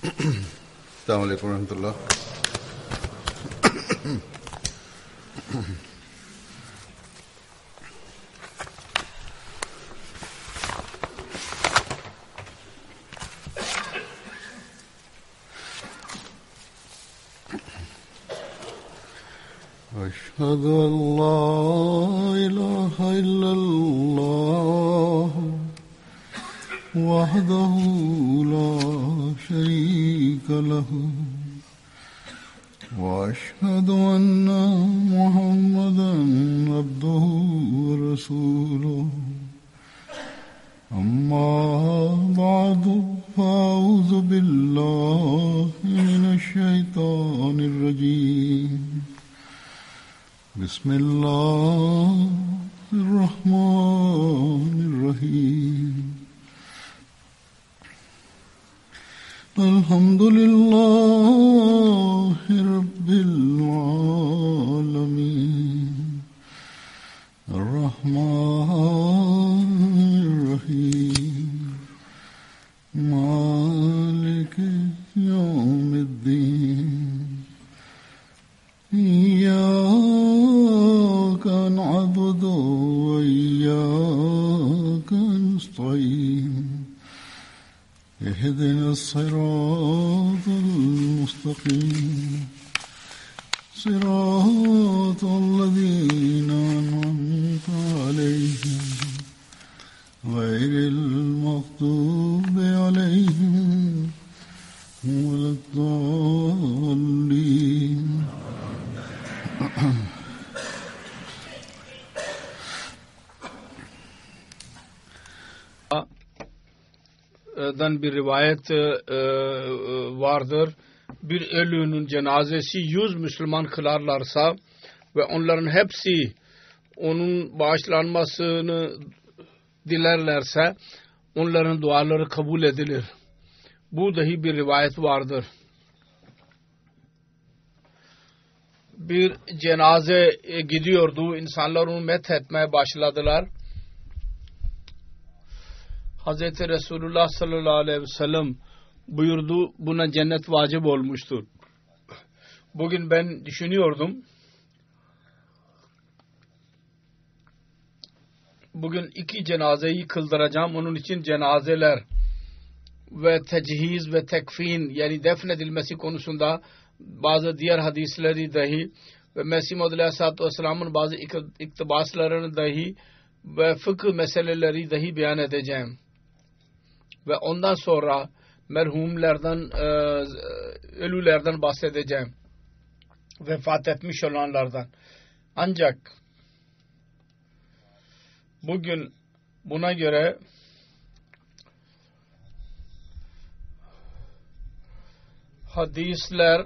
Esselamu Aleyküm ve Rahmetullah. أشهد أن لا إله إلا الله وحده لا شريك له وأشهد أن محمدا عبده ورسوله أما بعد فأعوذ بالله من الشيطان الرجيم بسم الله الرحمن الرحيم الحمد لله رب العالمين الرحمن الرحيم مالك يوم الدين إياك نعبد وإياك نستعين اهدنا الصراط المستقيم صراط الذين أنعمت عليهم غير المغضوب عليهم ولا الضالين dan bir rivayet vardır. Bir ölünün cenazesi 100 Müslüman kılarlarsa ve onların hepsi onun bağışlanmasını dilerlerse onların duaları kabul edilir. Bu dahi bir rivayet vardır. Bir cenaze gidiyordu. İnsanlar onu methetmeye başladılar. Hazreti Resulullah sallallahu aleyhi ve sellem buyurdu, buna cennet vacip olmuştur. Bugün ben düşünüyordum. Bugün 2 cenazeyi kıldıracağım. Onun için cenazeler ve tecihiz ve tekfin yani defnedilmesi konusunda bazı diğer hadisleri dahi ve Mesih Maud Aleyhisselatü Vesselam'ın bazı iktibaslarını dahi ve fıkıh meseleleri dahi beyan edeceğim. Ve ondan sonra merhumlerden, ölülerden bahsedeceğim. Vefat etmiş olanlardan. Ancak bugün buna göre hadisler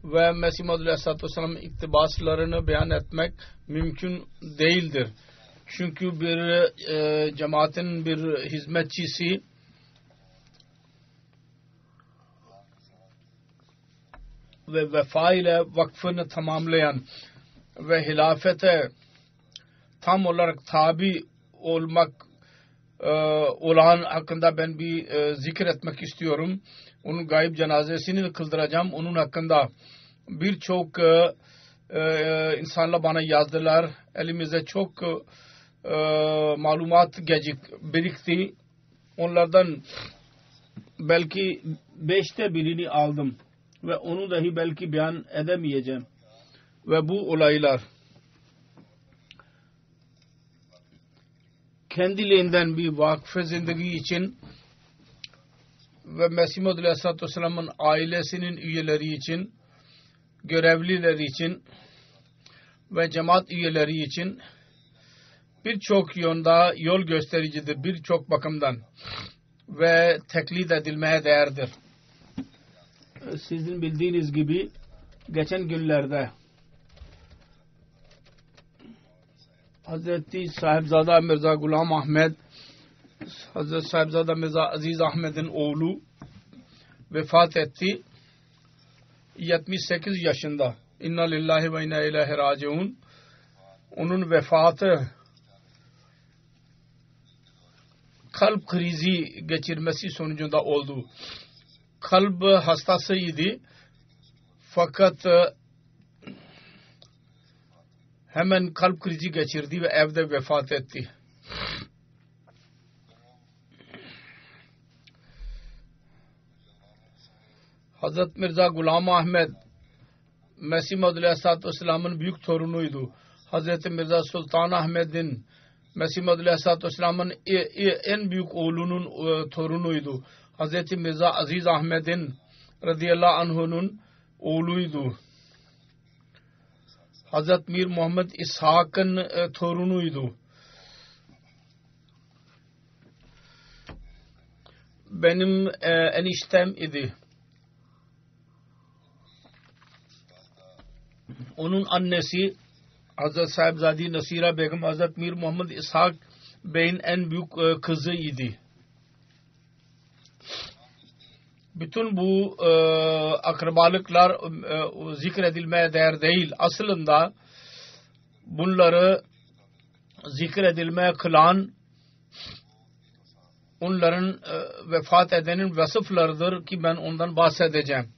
ve Mesih Maud Aleyhisselatü Vesselam'ın iktibaslarını beyan etmek mümkün değildir. Çünkü bir cemaatin bir hizmetçisi ve vefa ile vakfını tamamlayan ve hilafete tam olarak tabi olmak olan hakkında ben bir zikretmek istiyorum. Onun gayb cenazesini kıldıracağım. Onun hakkında birçok insanlar bana yazdılar. Elimizde çok malumat birikti. Onlardan belki 5'te birini aldım. Ve onu dahi belki beyan edemeyeceğim. Ve bu olaylar kendiliğinden bir vakf-ı zindagi için ve Mesih Maud Aleyhisselatü Vesselam'ın ailesinin üyeleri için, görevlileri için ve cemaat üyeleri için birçok yönde yol göstericidir, birçok bakımdan ve teklid edilmeye değerdir. Sizin bildiğiniz gibi geçen günlerde Hazreti Sahibzada Mirza Gulam Ahmed, Hazreti Sahibzada Mirza Aziz Ahmed'in oğlu vefat etti. 78 yaşında. İnna lillahi ve inna ileyhi raciun. Onun vefatı kalp krizi geçirmesi sonucunda oldu. kalp hastasıydı. Fakat hemen kalp krizi geçirdi ve evde vefat etti. Hazret Mirza Gulam Ahmed Mesih Maud Aleyhisselatü Vesselam'ın büyük torunuydu. Hazreti Mirza Sultan Ahmed'in Mesih Maud Aleyhisselatü Vesselam'ın en büyük oğlunun torunuydu. Hazreti Mirza Aziz Ahmed'in radıyallahu anh'unun oğluydu. Hazret Mir Muhammed İshak'ın torunuydu. Benim eniştem idi. Onun annesi Hazret Sahibzadi Nasira Begum Hazret Mir Muhammed İshak Bey'in en büyük kızı idi. Bütün bu akrabalıklar zikredilmeye değer değil. Aslında bunları zikredilmeye kılan onların vefat edenin vasıflarıdır ki ben ondan bahsedeceğim.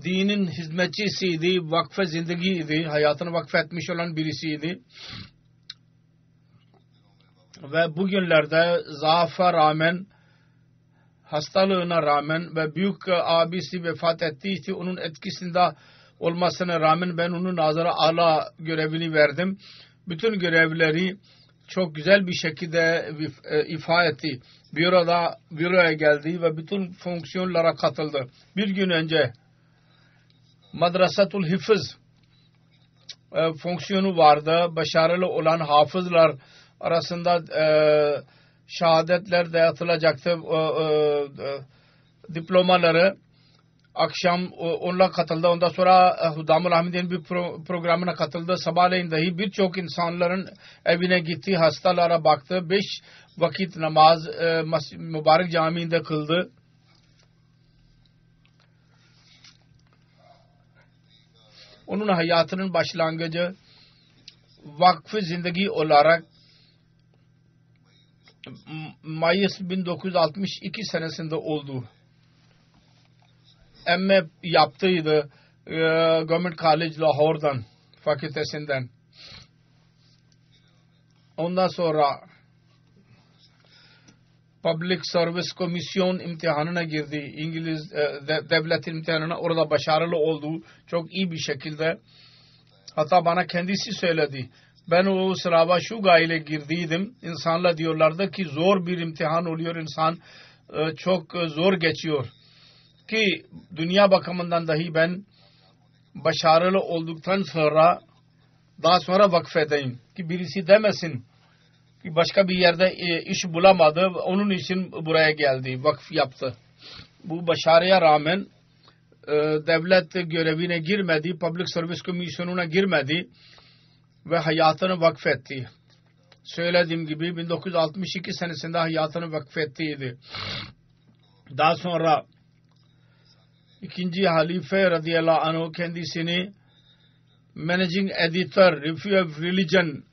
Dinin hizmetçisiydi, vakfe zindagiydi, hayatını vakfetmiş olan birisiydi. Ve bugünlerde zaafa rağmen, hastalığına rağmen ve büyük abisi vefat ettiği için onun etkisinde olmasına rağmen ben onun nazara ala görevini verdim. Bütün görevleri çok güzel bir şekilde ifa etti. Büroya geldi ve bütün fonksiyonlara katıldı. Bir gün önce Madrasatul Hifz fonksiyonu vardı. Başarılı olan hafızlar arasında şehadetler dayatılacaktı. Diplomaları akşam onunla katıldı. Ondan sonra Hudamul Ahmedi'nin bir programına katıldı. Sabahleyin dahi birçok insanların evine gitti. Hastalara baktı. 5 vakit namaz mübarek camiinde kıldı. Onun hayatının başlangıcı vakfı zindagi olarak Mayıs 1962 senesinde oldu. M.A. yaptıydı Government College Lahore'dan, fakültesinden. Ondan sonra Public Service Commission imtihanına girdi. İngiliz devlet imtihanına, orada başarılı oldu. Çok iyi bir şekilde. Hatta bana kendisi söyledi. Ben o sınava şu gayle girdiydim. İnsanlar diyorlardı ki zor bir imtihan oluyor. İnsan çok zor geçiyor. Ki dünya bakımından dahi ben başarılı olduktan sonra daha sonra vakfedeyim. Ki birisi demesin ki başka bir yerde iş bulamadı. Onun için buraya geldi. Vakf yaptı. Bu başarıya rağmen devlet görevine girmedi. Public Service Commission'una girmedi. Ve hayatını vakfetti. Söylediğim gibi 1962 senesinde hayatını vakfettiydi. Daha sonra ikinci halife radıyallahu anh kendisini Managing Editor Review of Religion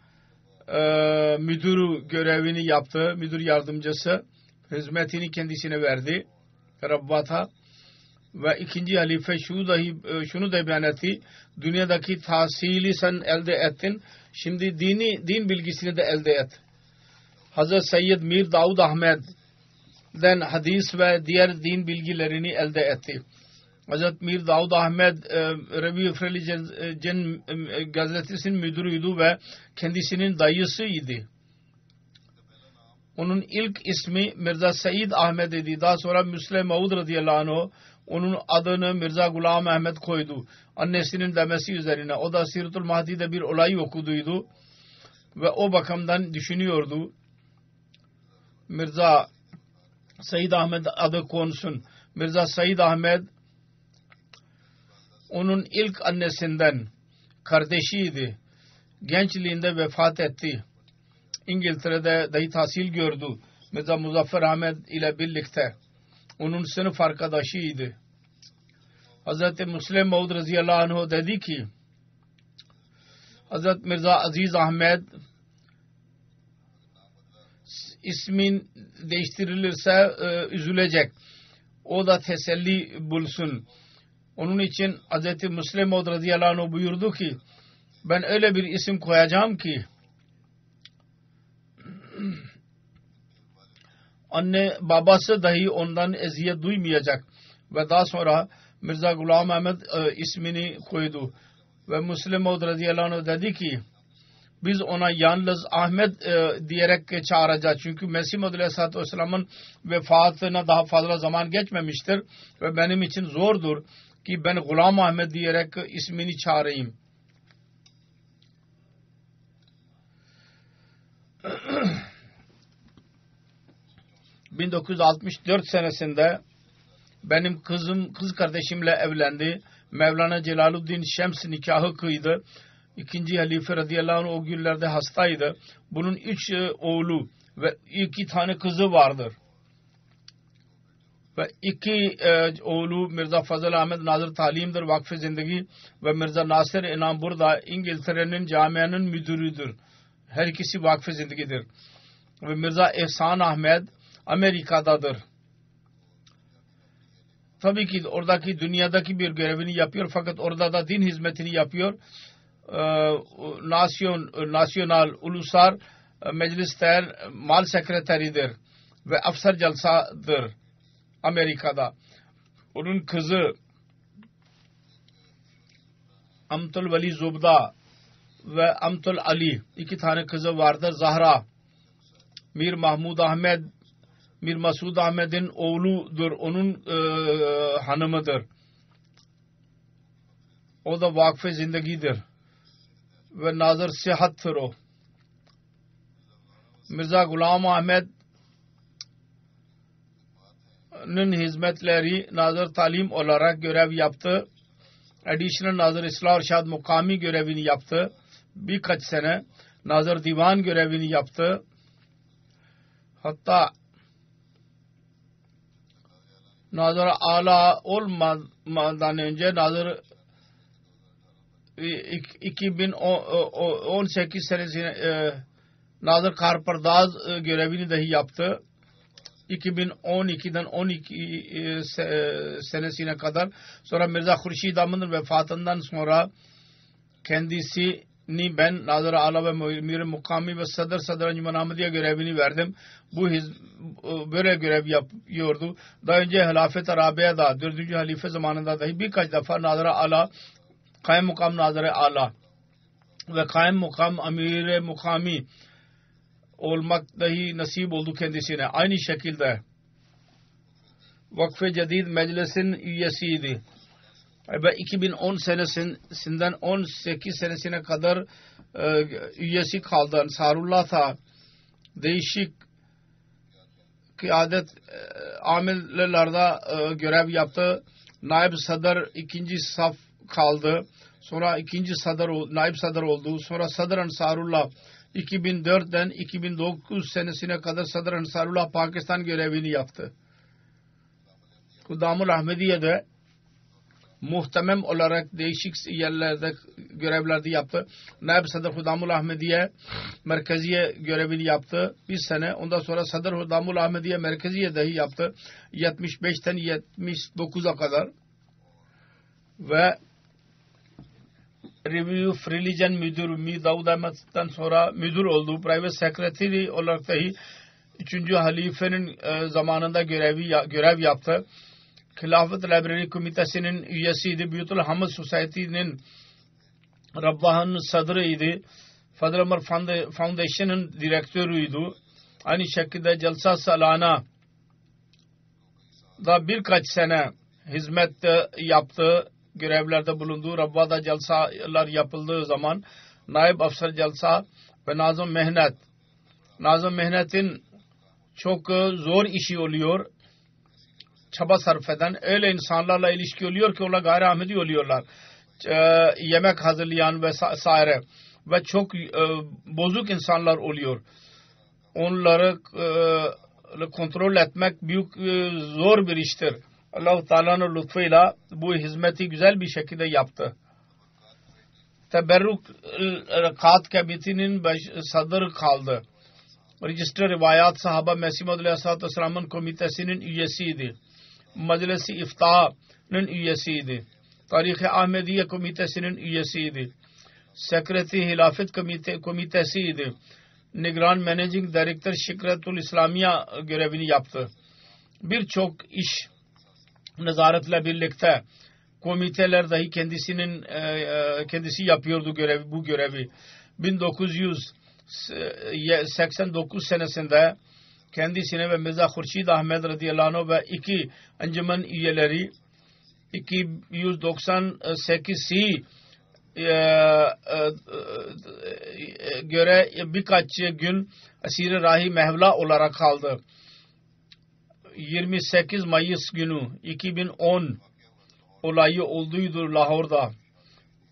müdürü görevini yaptı. Müdür yardımcısı hizmetini kendisine verdi. Rabbat'a. Ve ikinci halife şunu da beyan etti. Dünyadaki tahsili sen elde ettin. Şimdi din bilgisini de elde et. Hazret Seyyid Mir Daud Ahmed'den hadis ve diğer din bilgilerini elde etti. Hazret Mir Daud Ahmed Review of Religion gazetesinin müdürüydü ve kendisinin dayısıydı. Onun ilk ismi Mirza Said Ahmed idi. Daha sonra Müslim Maud radıyallahu anh onun adını Mirza Gulam Ahmed koydu. Annesinin demesi üzerine. O da Siratul Mahdi'de bir olay okuduydu. Ve o bakımdan düşünüyordu. Mirza Said Ahmed adı konsun. Mirza Said Ahmed onun ilk annesinden kardeşiydi. Gençliğinde vefat etti. İngiltere'de dahi tahsil gördü. Mirza Muzaffer Ahmed ile birlikte. Onun sınıf arkadaşıydı. Hazreti Müslim Maud radıyallahu anh dedi ki Hazret Mirza Aziz Ahmed ismin değiştirilirse üzülecek. O da teselli bulsun. Onun için Hz. Müslim Maud radıyallahu anh buyurdu ki ben öyle bir isim koyacağım ki anne babası dahi ondan eziyet duymayacak. Ve daha sonra Mirza Ghulam Ahmed ismini koydu. Ve Müslim Maud radıyallahu anh dedi ki biz ona yalnız Ahmet diyerek çağıracağız. Çünkü Mesih Maud aleyhissalatü vesselamın vefatına daha fazla zaman geçmemiştir. Ve benim için zordur ki ben Ghulam Ahmed diyerek ismini çağırayım. ...1964 senesinde benim kız kardeşimle evlendi. Mevlana Celaluddin Şems nikahı kıydı. İkinci halife radıyallahu anh o günlerde hastaydı. Bunun 3 oğlu ve 2 tane kızı vardır. Ve 2 oğlu Mirza Fazıl Ahmet Nazır Talim'dir, Vakf-ı Zindagi ve Mirza Nasir İnan burada İngiltere'nin camianın müdürüdür. Her ikisi Vakf-ı Zindagi'dir. Ve Mirza Ehsan Ahmet Amerika'dadır. Tabii ki oradaki dünyadaki bir görevini yapıyor fakat orada da din hizmetini yapıyor. Nasyonal Ulusar Meclis'ten mal sekreteridir ve afsar celsadır Amerika'da. Onun kızı Amtul Veli Zubda ve Amtul Ali 2 tane kızı vardır. Zahra Mir Mahmud Ahmed Mir Masud Ahmed'in oğludur. Onun hanımıdır. O da Vakf-ı Zindagi'dir. Ve Nazır Sihattır o. Mirza Ghulam Ahmed'in hizmetleri Nazır Talim olarak görev yaptı. Additional Nazır İslah Irşad Mukami görevini yaptı. Birkaç sene Nazır Divan görevini yaptı. Hatta Nazır Ala olmadan önce Nazır 2018 senesinde Nazır Karpardaz görevini dahi yaptı. 2012'den 12 senesine kadar. Sonra Mirza Khurşid Ahmed'in vefatından sonra kendisini ben Nazır Ala ve Mir Mukami ve Sadr Encümen Ahmediye görevini verdim. Bu böyle görev yapıyordu. Daha önce Hilafet-i Rabia'da 4. halife zamanında dahi birkaç defa Nazır Ala Kaim Mukam Nazır Ala ve Kaim Mukam Amir Mukami olmak dahi nasip oldu kendisine. Aynı şekilde Vakf-ı Cedid Meclis'in üyesiydi. Ve 2010 senesinden 18 senesine kadar üyesi kaldı. Ansarullah da değişik kıyadet amirlerde görev yaptı. Naib Sadr 2. saf kaldı. Sonra 2. Naib Sadr oldu. Sonra Sadr Ansarullah 2004'den 2009 senesine kadar Sadr Ansarullah Pakistan görevini yaptı. Kudamul Ahmediye'de muhtemem olarak değişik yerlerde görevlerde yaptı. Naib Sadr Hudamul Ahmediye Merkeziye görevini yaptı. Bir sene. Ondan sonra Sadr Hudamul Ahmediye Merkeziye dahi yaptı. 75'ten 79'a kadar. Ve Review of Religion müdürü Mir Davud Ahmed'den sonra müdür oldu. Private Secretary olarak dahi 3. halifenin zamanında görev yaptı. Khilafet Library Komitesi'nin üyesiydi. Büyütül Hamd Society'nin Rabbah'ın sadrıydı. Fadıl Ömer Foundation'ın direktörüydü. Aynı şekilde Celsa Salana da birkaç sene hizmet yaptı. Görevlerde bulundu. Rabba'da celsalar yapıldığı zaman Naib Afsar Celsa ve Nazım Mehnet. Nazım Mehnet'in çok zor işi oluyor. Çaba sarf eden öyle insanlarla ilişki oluyor ki onlar gayri Ahmedi oluyorlar. Yemek hazırlayan vesaire ve çok bozuk insanlar oluyor. Onları kontrol etmek büyük zor bir iştir. Allah-u Teala'nın lütfuyla bu hizmeti güzel bir şekilde yaptı. Teberrükat Kabiti'nin sadrı kaldı. Register Rivayat Sahaba Mesih Maud Aleyhisselatü Vesselam'ın komitesinin üyesiydi. Meclisi İfta'nın üyesiydi. Tarih-i Ahmediye komitesinin üyesiydi. Sekreteri Hilafet komitesiydi. Nigran Managing Director Şikretul İslamiya görevini yaptı. Birçok iş nezaretle birlikte komiteler dahi kendisi yapıyordu bu görevi. 1989 senesinde kendisine ve Mirza Khurşid Ahmed radıyallahu anh ve iki encümen üyeleri 298 göre birkaç gün esir-i rahi mevla olarak kaldı. 28 Mayıs günü 2010 olayı olduydu Lahor'da.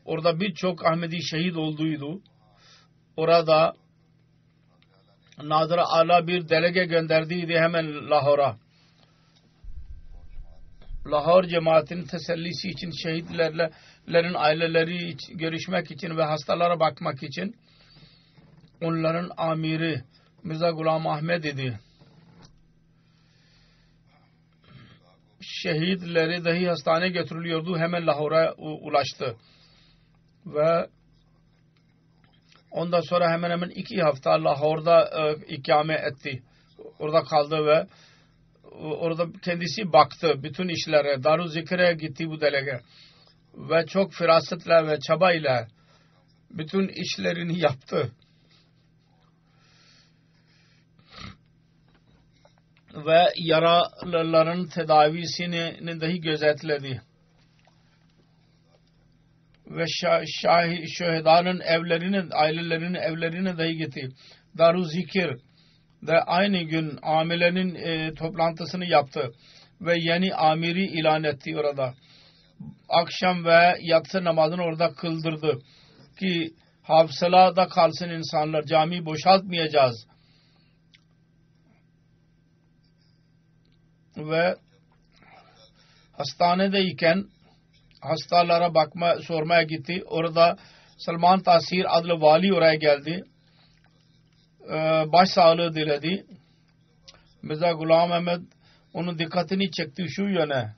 Orada birçok Ahmedi şehit olduydu. Orada Nadir Ala bir delege gönderdiydi hemen Lahor'a. Lahor cemaatinin tesellisi için, şehitlerin aileleri görüşmek için ve hastalara bakmak için onların amiri Mirza Ghulam Ahmed idi. Şehitleri dahi hastaneye götürülüyordu. Hemen Lahor'a ulaştı. Ve ondan sonra hemen 2 hafta Lahor'da ikame etti. Orada kaldı ve orada kendisi baktı bütün işlere. Daruzikre'ye gitti bu delege. Ve çok firasetle ve çabayla bütün işlerini yaptı. Ve yaralıların tedavisini dahi gözetledi. Ve şehidanın evlerine, ailelerinin evlerine dahi gitti. Daruzikir ve aynı gün amilerin toplantısını yaptı. Ve yeni amiri ilan etti orada. Akşam ve yatsı namazını orada kıldırdı. Ki hafızada kalsın insanlar. Camiyi boşaltmayacağız. Ve hastanedeyken hastalara sormaya gitti. Orada Salman Tasir adlı vali oraya geldi. Başsağlığı diledi. Mirza Ghulam Ahmed onun dikkatini çekti şu yöne.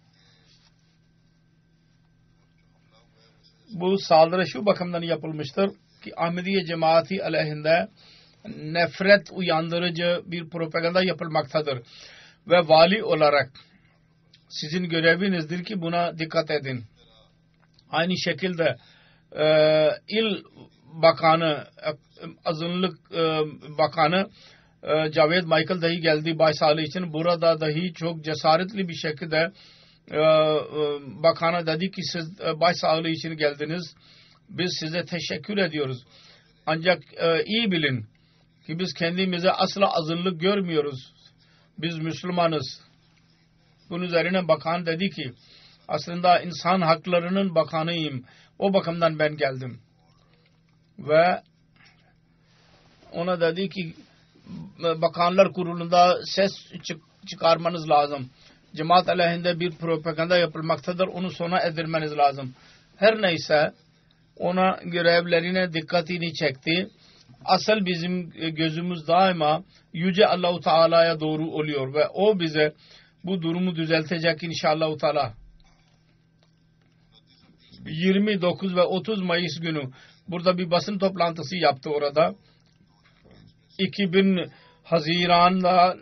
Bu saldırı şu bakımdan yapılmıştır ki Ahmediye cemaati aleyhinde nefret uyandırıcı bir propaganda yapılmaktadır. Ve vali olarak sizin görevinizdir ki buna dikkat edin. Aynı şekilde İl Bakanı, Azınlık Bakanı Javed Michael dahi geldi başsağlığı için. Burada dahi çok cesaretli bir şekilde bakana dedi ki siz başsağlığı için geldiniz. Biz size teşekkür ediyoruz. Ancak iyi bilin ki biz kendimize asla azınlık görmüyoruz. Biz Müslümanız. Bunun üzerine bakan dedi ki aslında insan haklarının bakanıyım. O bakımdan ben geldim. Ve ona dedi ki bakanlar kurulunda ses çıkarmanız lazım. Cemaat aleyhinde bir propaganda yapılmaktadır. Onu sona erdirmeniz lazım. Her neyse ona görevlerine dikkatini çekti. Asıl bizim gözümüz daima Yüce Allah-u Teala'ya doğru oluyor ve o bize bu durumu düzeltecek inşallah Teala. 29 ve 30 Mayıs günü burada bir basın toplantısı yaptı orada. 2000 Haziran'da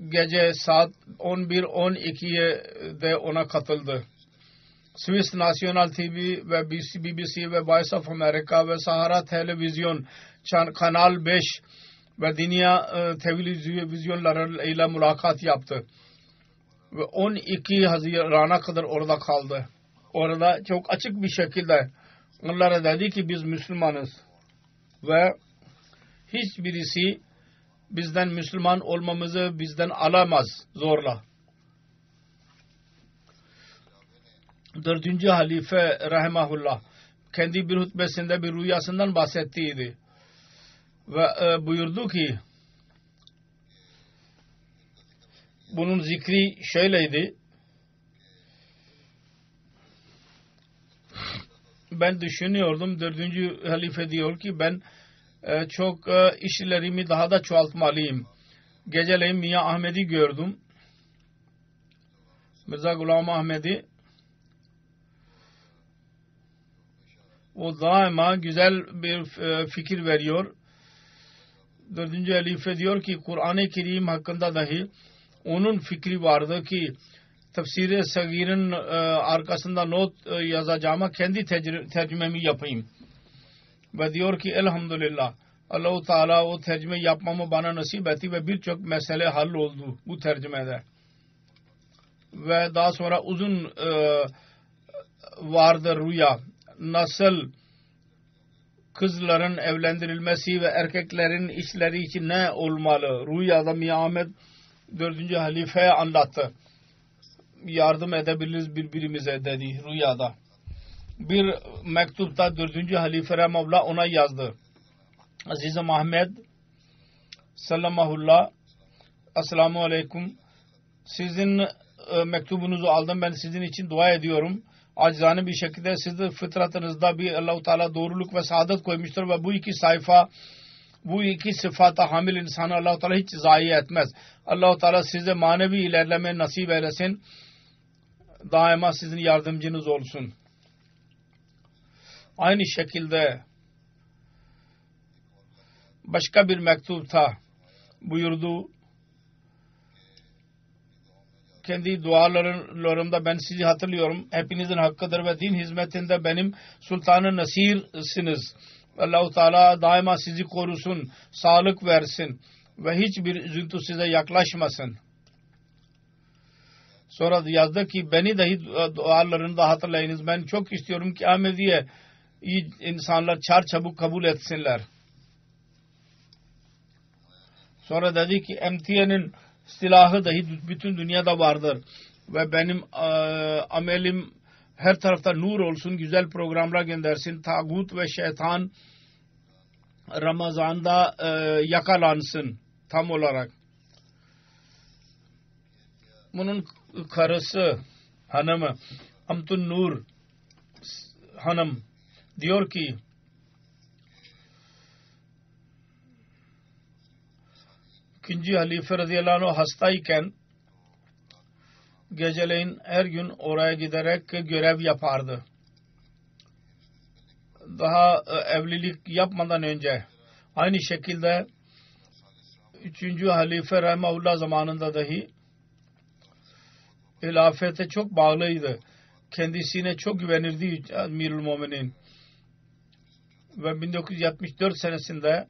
gece saat 11-12'ye de ona katıldı. Swiss National TV ve BBC ve Voice of America ve Sahara Televizyon Kanal 5 ve Dünya televizyonlarıyla mülakat yaptı. Ve 12 Haziran'a kadar orada kaldı. Orada çok açık bir şekilde onlara dedi ki biz Müslümanız. Ve hiçbirisi bizden Müslüman olmamızı bizden alamaz zorla. 4. Halife rahimahullah kendi bir hutbesinde bir rüyasından bahsettiydi. Ve buyurdu ki bunun zikri şöyleydi. ben düşünüyordum. 4. halife diyor ki ben çok işlerimi daha da çoğaltmalıyım. Geceleyin Miya Ahmed'i gördüm. Mirza Gulam Ahmed'i. O daima güzel bir fikir veriyor. 4. halife diyor ki Kur'an-ı Kerim hakkında dahi onun fikri vardı ki Tefsir-i Sagir'in arkasında not yazacağıma kendi tercümemi yapayım. Ve diyor ki elhamdülillah Allah-u Teala o tercüme yapmamı bana nasip etti ve birçok mesele halloldu bu tercümede. Ve daha sonra uzun vardı rüya. Nasıl kızların evlendirilmesi ve erkeklerin işleri için ne olmalı? Rüyada Miya Ahmed 4. halifeye anlattı. Yardım edebiliriz birbirimize dedi rüyada. Bir mektupta 4. halife Rahimahullah ona yazdı. Azizim Ahmed Sallamahullah Esselamu Aleyküm, sizin mektubunuzu aldım, ben sizin için dua ediyorum. Acizane bir şekilde sizin fıtratınızda bir Allah-u Teala doğruluk ve saadet koymuştur ve bu iki sayfa, bu iki sıfata hamil insanı Allah-u Teala hiç zayi etmez. Allah-u Teala size manevi ilerleme nasip eylesin. Daima sizin yardımcınız olsun. Aynı şekilde başka bir mektupta buyurdu. Kendi dualarımda ben sizi hatırlıyorum. Hepinizin hakkıdır ve din hizmetinde benim Sultan-ı Nasir'siniz. Allah-u Teala daima sizi korusun, sağlık versin ve hiçbir üzüntü size yaklaşmasın. Sonra yazdı ki beni dahi dualarında hatırlayınız. Ben çok istiyorum ki Ahmediye insanlar çarçabuk kabul etsinler. Sonra dedi ki MTN'in silahı dahi bütün dünyada vardır. Ve benim amelim her tarafta nur olsun, güzel programlar göndersin. Tağut ve şeytan Ramazan'da yakalansın tam olarak. Bunun karısı, hanımı Amtun Nur hanım diyor ki ikinci halife radıyallahu anh hastayken geceleyin her gün oraya giderek görev yapardı. Daha evlilik yapmadan önce. Aynı şekilde 3. halife Rahimahullah zamanında dahi hilafete çok bağlıydı. Kendisine çok güvenirdi Amirul Muminin. Ve 1974 senesinde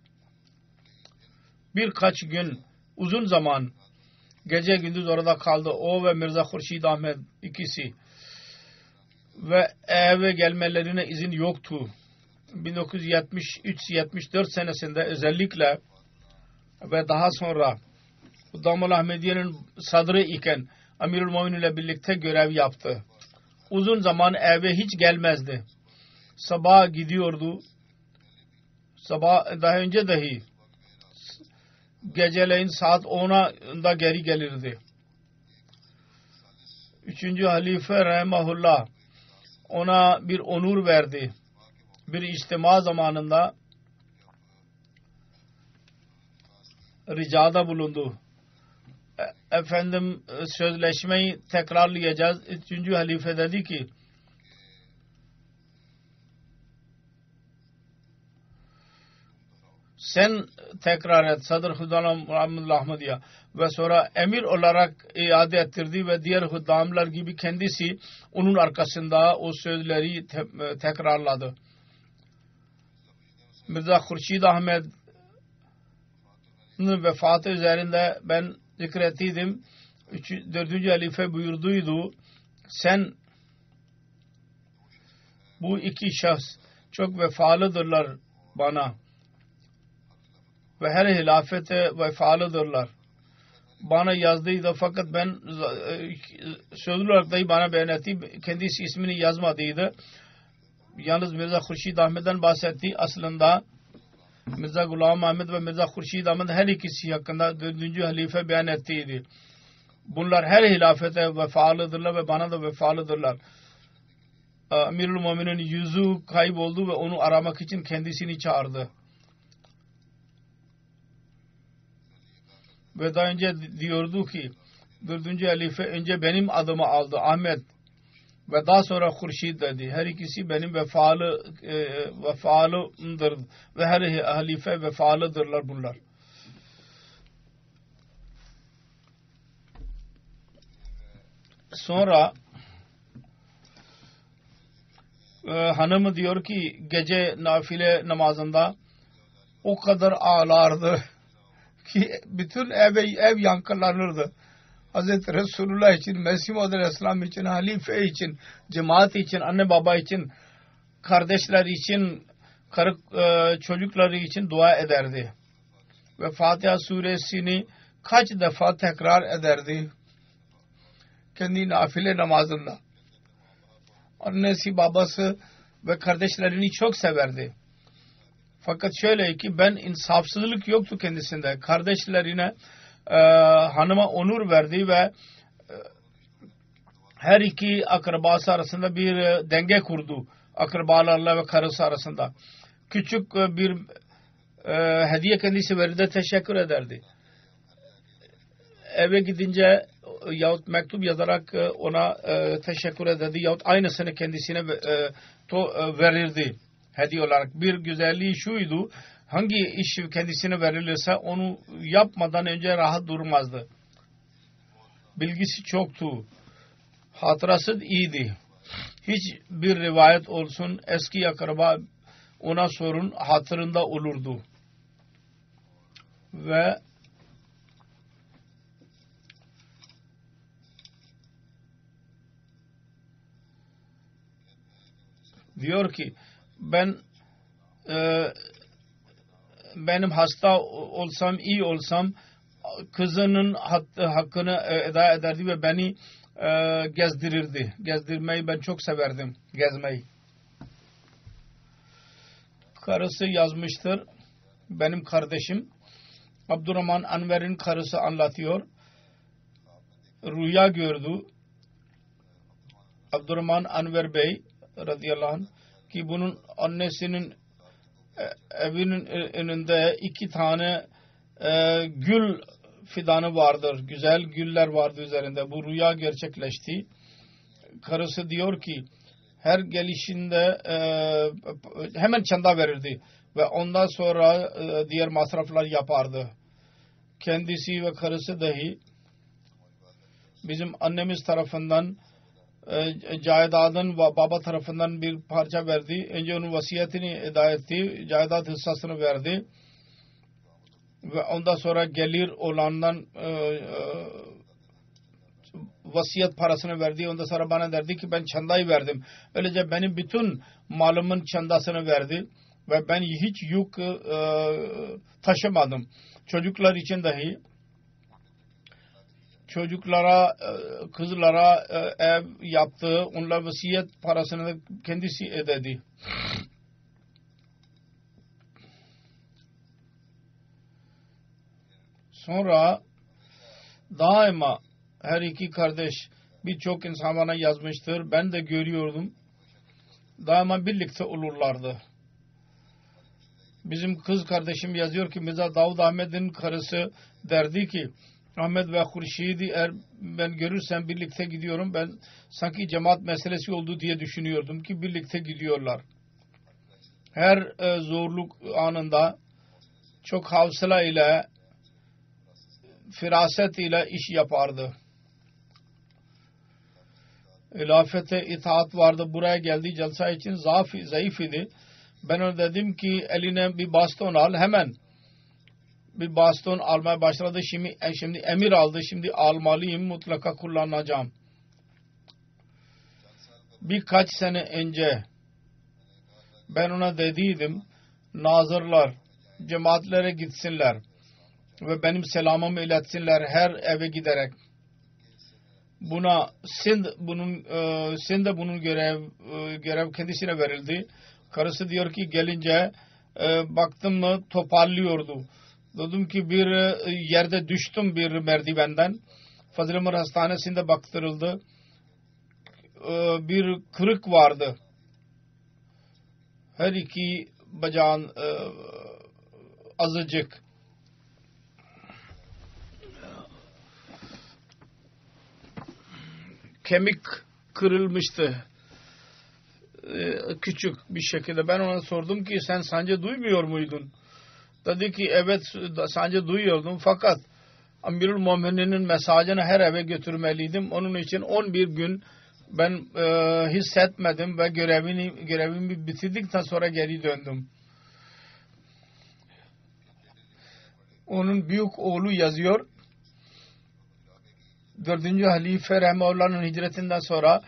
birkaç gün, uzun zaman gece gündüz orada kaldı. O ve Mirza Khurşid Ahmed ikisi. Ve eve gelmelerine izin yoktu. 1973-74 senesinde özellikle ve daha sonra Damul Ahmediye'nin sadrı iken Amirul Mu'minin ile birlikte görev yaptı. Uzun zaman eve hiç gelmezdi. Sabah gidiyordu. Sabah daha önce dahi geceleyin saat 10'a da geri gelirdi. 3. halife Rahimahullah ona bir onur verdi. Bir içtima zamanında ricada bulundu. Efendim sözleşmeyi tekrarlayacağız. 3. halife dedi ki sen tekrar et Sadr Huddam Ahmediye ve sonra emir olarak iade ettirdi ve diğer huddamlar gibi kendisi onun arkasında o sözleri tekrarladı. Mirza Khurşid Ahmed'in vefatı üzerinde ben zikrettiydim. 4. halife buyurduydu. Sen bu iki şahs çok vefalıdırlar bana ve her hilafete vefalıdırlar. Bana yazdıydı fakat ben sözlü olarak dahi bana beyan etti. Kendisi ismini yazmadıydı. Yalnız Mirza Khurşid Ahmed'den bahsetti. Aslında Mirza Gulam Ahmed ve Mirza Khurşid Ahmed her ikisi hakkında 4. halife beyan ettiydi. Bunlar her hilafete vefalıdırlar ve bana da vefalıdırlar. Amirul Mu'minin yüzü kayboldu ve onu aramak için kendisini çağırdı. Ve daha önce diyordu ki 4. halife önce benim adımı aldı Ahmet ve daha sonra Hurşid dedi. Her ikisi benim vefalımdır ve her halife vefalıdırlar bunlar. Sonra hanımı diyor ki gece nafile namazında o kadar ağlardı ki bütün ev yankılanırdı. Hazreti Resulullah için, Mesih Muhammed Aleyhisselam için, halife için, cemaat için, anne baba için, kardeşler için, çocukları için dua ederdi. Ve Fatiha suresini kaç defa tekrar ederdi kendi nafile namazında. Annesi, babası ve kardeşlerini çok severdi. Fakat şöyle ki ben insafsızlık yoktu kendisinde. Kardeşlerine hanıma onur verdi ve her iki akrabası arasında bir denge kurdu. Akrabalarla ve karısı arasında. Küçük bir hediye kendisi verirdi, teşekkür ederdi. Eve gidince yahut mektup yazarak ona teşekkür ederdi yahut aynısını kendisine verirdi hediye olarak. Bir güzelliği şuydu, hangi iş kendisine verilirse onu yapmadan önce rahat durmazdı. Bilgisi çoktu. Hatırası iyiydi. Hiç bir rivayet olsun eski akraba ona sorun hatırında olurdu. Ve diyor ki benim hasta olsam, iyi olsam kızının hakkını eda ederdi ve beni gezdirirdi. Gezdirmeyi ben çok severdim. Gezmeyi. Karısı yazmıştır. Benim kardeşim Abdurrahman Anver'in karısı anlatıyor. Rüya gördü. Abdurrahman Anver Bey radıyallahu anh ki bunun annesinin evinin önünde 2 tane gül fidanı vardır. Güzel güller vardı üzerinde. Bu rüya gerçekleşti. Karısı diyor ki her gelişinde hemen çanda verirdi ve ondan sonra diğer masraflar yapardı. Kendisi ve karısı dahi bizim annemiz tarafından caydadın ve baba tarafından bir parça verdi. Önce onun vasiyetini eda etti. Caydat hissasını verdi. Ve ondan sonra gelir olandan vasiyet parasını verdi. Ondan sonra bana derdi ki ben çandayı verdim. Öylece benim bütün malımın çandasını verdi. Ve ben hiç yük taşımadım. Çocuklar için dahi çocuklara, kızlara ev yaptı. Onlar vasiyet parasını kendisi ödedi. Sonra daima her iki kardeş birçok insan bana yazmıştır. Ben de görüyordum. Daima birlikte olurlardı. Bizim kız kardeşim yazıyor ki Mirza Davud Ahmet'in karısı derdi ki Ahmet ve Hurşid'i eğer ben görürsem birlikte gidiyorum. Ben sanki cemaat meselesi oldu diye düşünüyordum ki birlikte gidiyorlar. Her zorluk anında çok havsala ile firaset ile iş yapardı. İlafete itaat vardı. Buraya geldi celsa için zayıf idi. Ben ona dedim ki eline bir baston al. Hemen bir baston almaya başladı. Şimdi emir aldı. Şimdi almalıyım. Mutlaka kullanacağım. Birkaç sene önce ben ona dediydim. Nazırlar cemaatlere gitsinler ve benim selamımı iletsinler her eve giderek. Buna Sind'de bunun görev kendisine verildi. Karısı diyor ki gelince baktım mı toparlıyordu. Dedim ki bir yerde düştüm bir merdivenden. Fazıl Ömer Hastanesi'nde baktırıldı. bir kırık vardı. Her iki bacağın azıcık. Kemik kırılmıştı. Küçük bir şekilde. Ben ona sordum ki sen sancı duymuyor muydun? Dedi ki evet sancı duyuyordum fakat Amirul Mu'mininin mesajını her eve götürmeliydim. Onun için 11 gün ben hissetmedim ve görevimi bitirdikten sonra geri döndüm. Onun büyük oğlu yazıyor. 4. Halife Rahimahullah'ın hicretinden sonra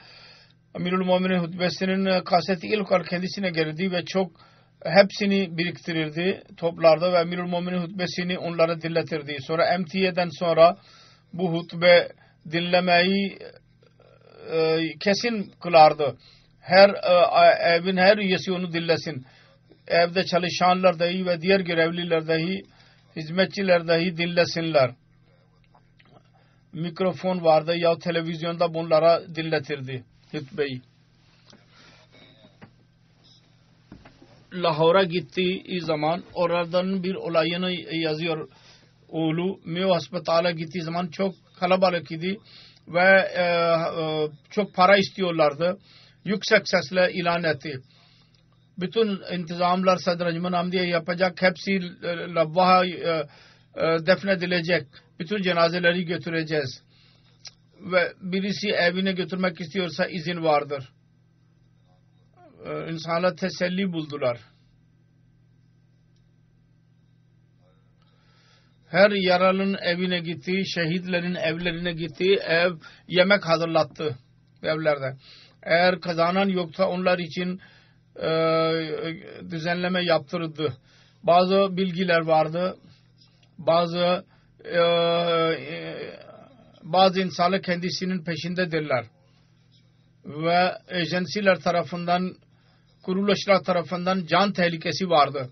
Amirul Mu'minin hutbesinin kaseti ilk olarak kendisine gelirdi ve çok hepsini biriktirirdi, toplardı ve Amirul Mu'minin hutbesini onlara dinletirdi. Sonra emtiyeden sonra bu hutbe dinlemeyi kesin kılardı. Evin her üyesi onu dinlesin. Evde çalışanlar dahi ve diğer görevliler dahi, hizmetçiler dahi dinlesinler. Mikrofon vardı ya televizyonda bunlara dinletirdi hutbeyi. Lahor'a gittiği zaman oradan bir olayını yazıyor oğlu. Mayo Hospital'a gittiği zaman çok kalabalık idi ve çok para istiyorlardı. Yüksek sesle ilan etti. Bütün intizamlar Sadr Anjuman Ahmediye yapacak. Hepsi Lavvaha defnedilecek. Bütün cenazeleri götüreceğiz. Ve birisi evine götürmek istiyorsa izin vardır. İnsanlar teselli buldular. Her yaralının evine gitti, şehitlerin evlerine gitti, yemek hazırlattı evlerde. Eğer kazanan yoksa onlar için düzenleme yaptırdı. Bazı bilgiler vardı, bazı insanlar kendisinin peşindedirler ve ajansiler tarafından, kuruluşlar tarafından can tehlikesi vardı.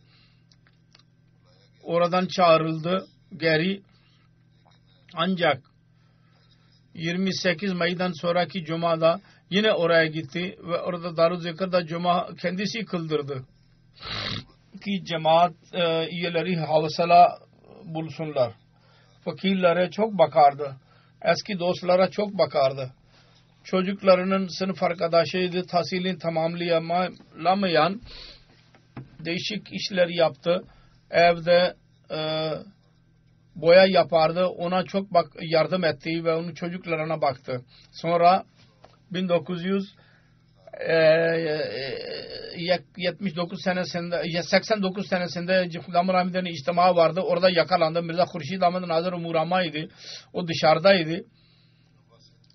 Oradan çağrıldı geri. Ancak 28 Mayı'dan sonraki Cuma'da yine oraya gitti ve orada Darüzzikir'de Cuma kendisi kıldırdı. Ki cemaat üyeleri havsala bulsunlar. Fakirlere çok bakardı. Eski dostlara çok bakardı. Çocuklarının sınıf arkadaşıydı. Tahsilini tamamlayamayan değişik işler yaptı. Evde boya yapardı. Ona çok yardım etti ve onun çocuklarına baktı. Sonra 1979 senesinde Damar Ahmediye'nin içtima vardı. Orada yakalandı. Mirza Khurşid Ahmed Nazır Murama idi. O dışarıdaydı.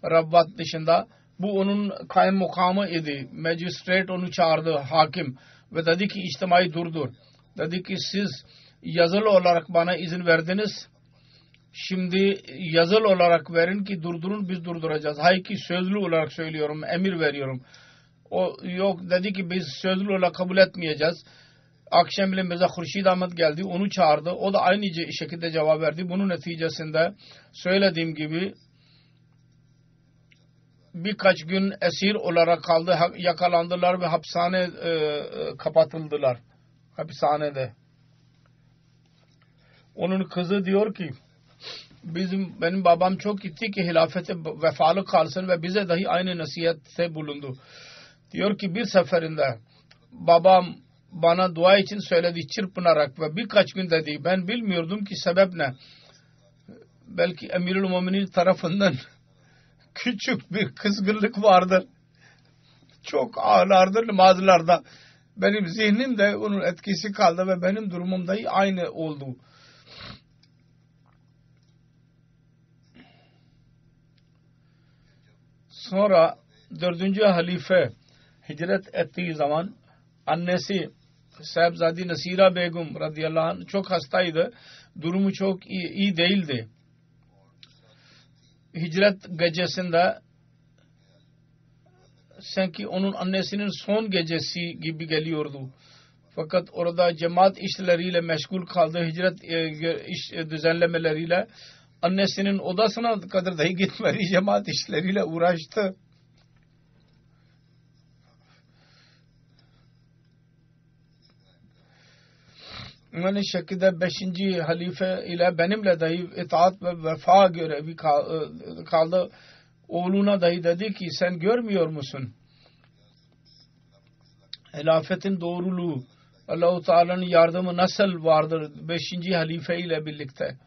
Rabbat dışında. Bu onun kaymakamı idi. Magistrate onu çağırdı, hakim. Ve dedi ki içtimayı durdur. Dedi ki siz yazılı olarak bana izin verdiniz. Şimdi yazılı olarak verin ki durdurun, biz durduracağız. Hayır ki sözlü olarak söylüyorum, emir veriyorum. O yok, dedi ki biz sözlü olarak kabul etmeyeceğiz. Akşam bile Mirza Khurşid Ahmed geldi, onu çağırdı. O da aynı şekilde cevap verdi. Bunun neticesinde söylediğim gibi birkaç gün esir olarak kaldı. Yakalandılar ve hapishane kapatıldılar. Hapishanede. Onun kızı diyor ki benim babam çok gitti ki hilafete vefalı kalsın ve bize dahi aynı nasihette bulundu. Diyor ki bir seferinde babam bana dua için söyledi çırpınarak ve birkaç gün dedi. Ben bilmiyordum ki sebep ne. Belki Emirül Müminin tarafından küçük bir kızgınlık vardır. Çok ağlardır namazlarda. Benim zihnimde onun etkisi kaldı ve benim durumum dahi aynı oldu. Sonra 4. halife hicret ettiği zaman annesi Sahibzade Nasira Begum radıyallahu anh çok hastaydı. Durumu çok iyi değildi. Hicret gecesinde sanki onun annesinin son gecesi gibi geliyordu. Fakat orada cemaat işleriyle meşgul kaldı. Hicret iş düzenlemeleriyle annesinin odasına kadar dahi gitmedi. Cemaat işleriyle uğraştı. aynı şekilde 5. halife ile benimle dahi itaat ve vefa görevi kaldı. Oğluna dahi dedi ki sen görmüyor musun? Hilafetin doğruluğu, Allah-u Teala'nın yardımı nasıl vardır 5. halife ile birlikte.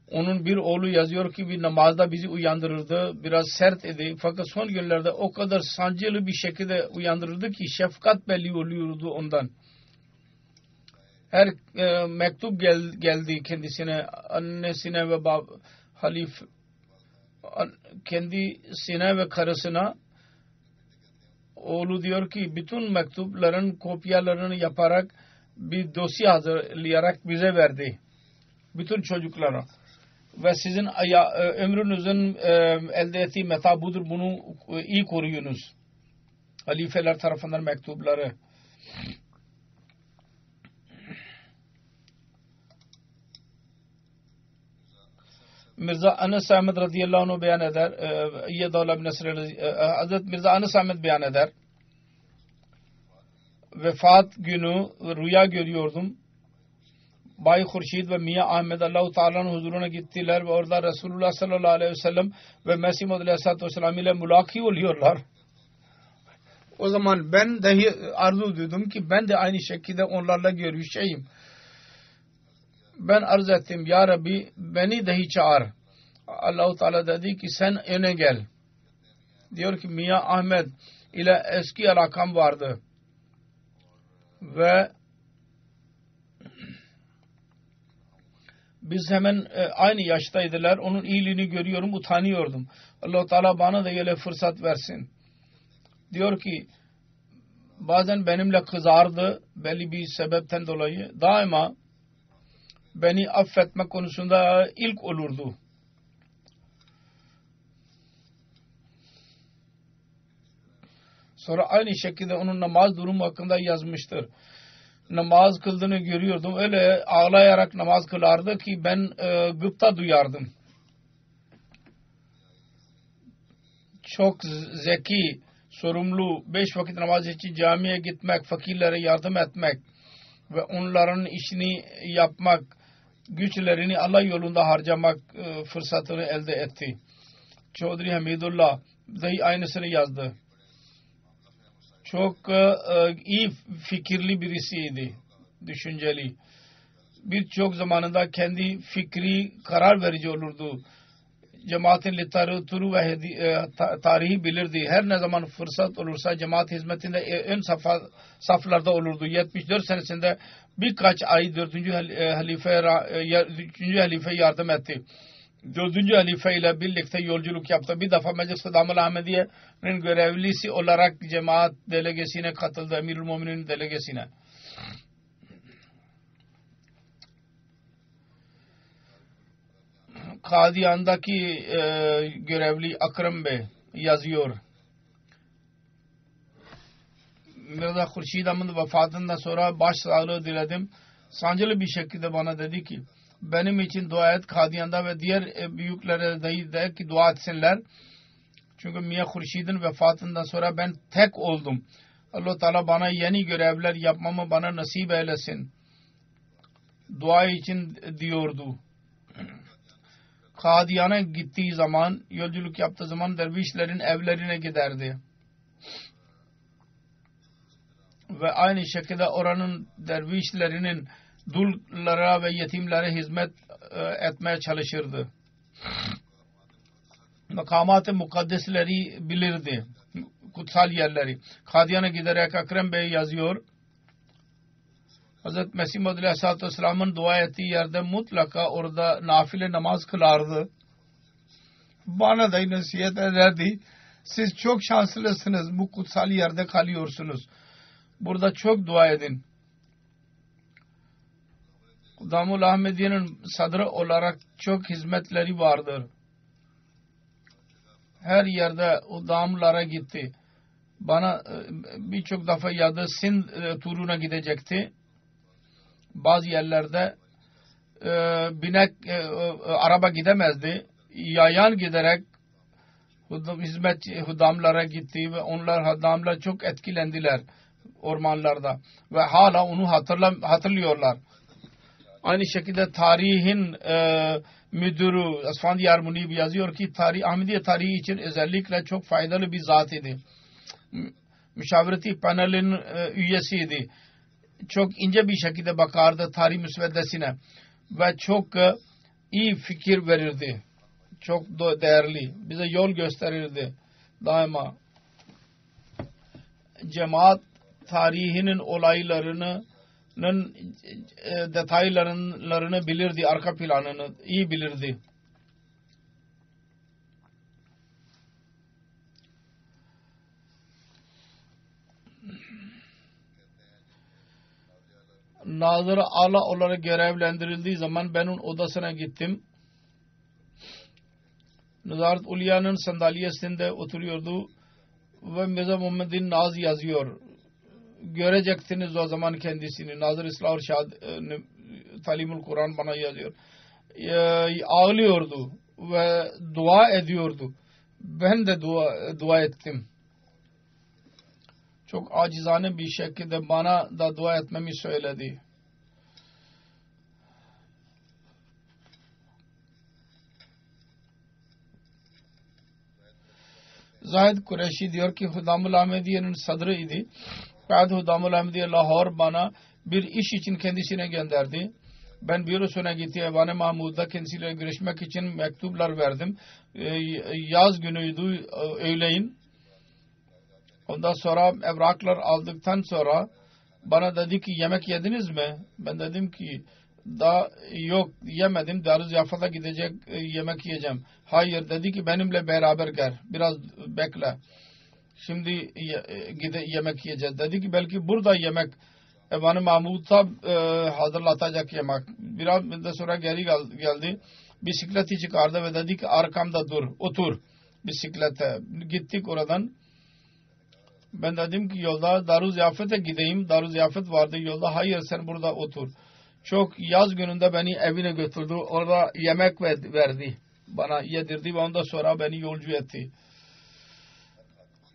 Onun bir oğlu yazıyor ki bir namazda bizi uyandırırdı. Biraz sert idi. Fakat son günlerde o kadar sancılı bir şekilde uyandırırdı ki şefkat belli oluyordu ondan. Her mektup geldi kendisine, annesine ve kendisine ve karısına. Oğlu diyor ki bütün mektupların kopyalarını yaparak bir dosya hazırlayarak bize verdi. Bütün çocuklara. Ve sizin ömrünüzün elde ettiği meta budur. Bunu iyi koruyunuz. Halifeler tarafından mektupları. Mirza Anas Ahmed radıyallahu anh beyan eder. Eyyedullah bin Nasr Hazret Mirza Anas Ahmed beyan eder. Vefat günü rüya görüyordum. Bay Hurşid ve Miya Ahmed Allah-u Teala'nın huzuruna gittiler ve orada Resulullah sallallahu aleyhi ve sellem ve Mesih Muhammed aleyhissalatü vesselam ile mülaki oluyorlar. O zaman ben dahi arzu duydum ki ben de aynı şekilde onlarla görüşeyim. Ben arz ettim, Ya Rabbi beni dahi çağır. Allah-u Teala dedi ki sen öne gel. Diyor ki Miya Ahmed ile eski alakam vardı. Ve biz hemen aynı yaştaydılar. Onun iyiliğini görüyorum, utanıyordum. Allah-u Teala bana da öyle fırsat versin. Diyor ki bazen benimle kızardı belli bir sebepten dolayı. Daima beni affetme konusunda ilk olurdu. Sonra aynı şekilde onun namaz durumu hakkında yazmıştır. Namaz kıldığını görüyordum. Öyle ağlayarak namaz kılardı ki ben gıpta duyardım. Çok zeki, sorumlu, 5 vakit namaz için camiye gitmek, fakirlere yardım etmek ve onların işini yapmak, güçlerini Allah yolunda harcamak fırsatını elde etti. Çodri Hamidullah dahi aynısını yazdı. Çok iyi fikirli birisiydi, düşünceli. Birçok zamanında kendi fikri karar verici olurdu. Cemaatin literatürü ve tarihi bilirdi. Her ne zaman fırsat olursa cemaat hizmetinde ön saflarda olurdu. 74 senesinde birkaç ay 4. halife yardım etti. 4. halife ile birlikte yolculuk yaptı. Bir defa Meclis Hıdam-ı Ahmediye'nin görevlisi olarak cemaat delegesine katıldı. Emirül Mu'minin delegesine. Kadiyan'daki görevli Akrem Bey yazıyor. Mirza Hurşid Ahmed'in vefatından sonra başsağlığı diledim. Sancılı bir şekilde bana dedi ki benim için dua et, Kadiyan'da ve diğer büyüklere de ki dua etsinler. Çünkü Miya Hurşid'in vefatından sonra ben tek oldum. Allah Teala bana yeni görevler yapmamı bana nasip eylesin. Dua için diyordu. Kadiyan'a gittiği zaman, yolculuk yaptığı zaman dervişlerin evlerine giderdi. Ve aynı şekilde oranın dervişlerinin dullara ve yetimlere hizmet etmeye çalışırdı. Makamat-ı mukaddesleri bilirdi. Kutsal yerleri. Kadiyan'a giderek Akrem Bey yazıyor. Hazreti Mesih Muhammed Aleyhisselatü Vesselam'ın dua ettiği yerde mutlaka orada nafile namaz kılardı. Bana da nasihat ederdi. Siz çok şanslısınız. Bu kutsal yerde kalıyorsunuz. Burada çok dua edin. Hıdam-ı Ahmediye'nin sadrı olarak çok hizmetleri vardır. Her yerde Hıdamlara gitti. Bana birçok defa yadı Sind turuna gidecekti. Bazı yerlerde araba gidemezdi. Yayan giderek hizmet hıdamlara gitti ve onlar hıdamlar çok etkilendiler. ormanlarda ve hala onu hatırlıyorlar. Aynı şekilde tarihin müdürü Asfandiyar Munib yazıyor ki Ahmediye tarihi için özellikle çok faydalı bir zat idi. Müşavireti panelin üyesiydi. Çok ince bir şekilde bakardı tarih müsveddesine ve çok iyi fikir verirdi. Çok değerli. Bize yol gösterirdi daima. Cemaat tarihinin olaylarının detaylarını bilirdi, arka planını iyi bilirdi. Nazır-ı Ala olarak görevlendirildiği zaman ben onun odasına gittim. Nazaret Ulya'nın sandalyesinde oturuyordu ve Mirza Muhammed'in Naz yazıyor. Görecektiniz o zaman kendisini. Nazır İslah Şad Talimul Kur'an bana yazıyor. Ağlıyordu ve dua ediyordu. Ben de dua ettim. Çok acizane bir şekilde bana da dua etmemi söyledi. Zahid Kureşi diyor ki Hudamul Ahmediye'nin sadrı idi. Hudamul Ahmediye Lahore bana bir iş için kendisine gönderdi. Ben bürosuna gitti. Evan-ı Mahmud'da kendisiyle görüşmek için mektuplar verdim. Yaz günüydü öğleyin. Ondan sonra evraklar aldıktan sonra bana dedi ki yemek yediniz mi? Ben dedim ki daha yok yemedim. Darü Ziyafet'e gidecek yemek yiyeceğim. Hayır dedi ki benimle beraber gel. Biraz bekle. Şimdi yemek yiyeceğiz. Dedi ki belki burada yemek Evan-ı Mahmud'da hazırlatacak yemek. Biraz müddet sonra geri geldi. Bisikleti çıkardı ve dedi ki arkamda dur, otur bisiklete. Gittik oradan. Ben dedim ki yolda Darü Ziyafet'e gideyim. Darü Ziyafet vardı yolda. Hayır sen burada otur. Çok yaz gününde beni evine götürdü. Orada yemek verdi. Bana yedirdi ve ondan sonra beni yolcu etti.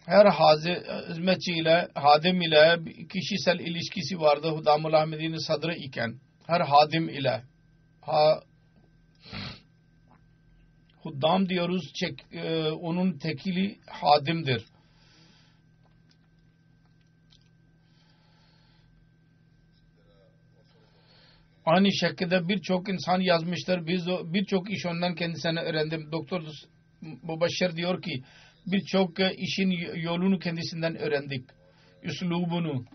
Her hizmetçiyle, hadim ile kişisel ilişkisi vardı. Hudamul Ahmedi'nin sadrı iken. Her hadim ile. Huddam diyoruz. Onun tekili hadimdir. Aynı şekilde birçok insan yazmıştır. Biz birçok iş ondan kendisine öğrendim. Doktor Mubaşşir diyor ki birçok işin yolunu kendisinden öğrendik. Üslubunu.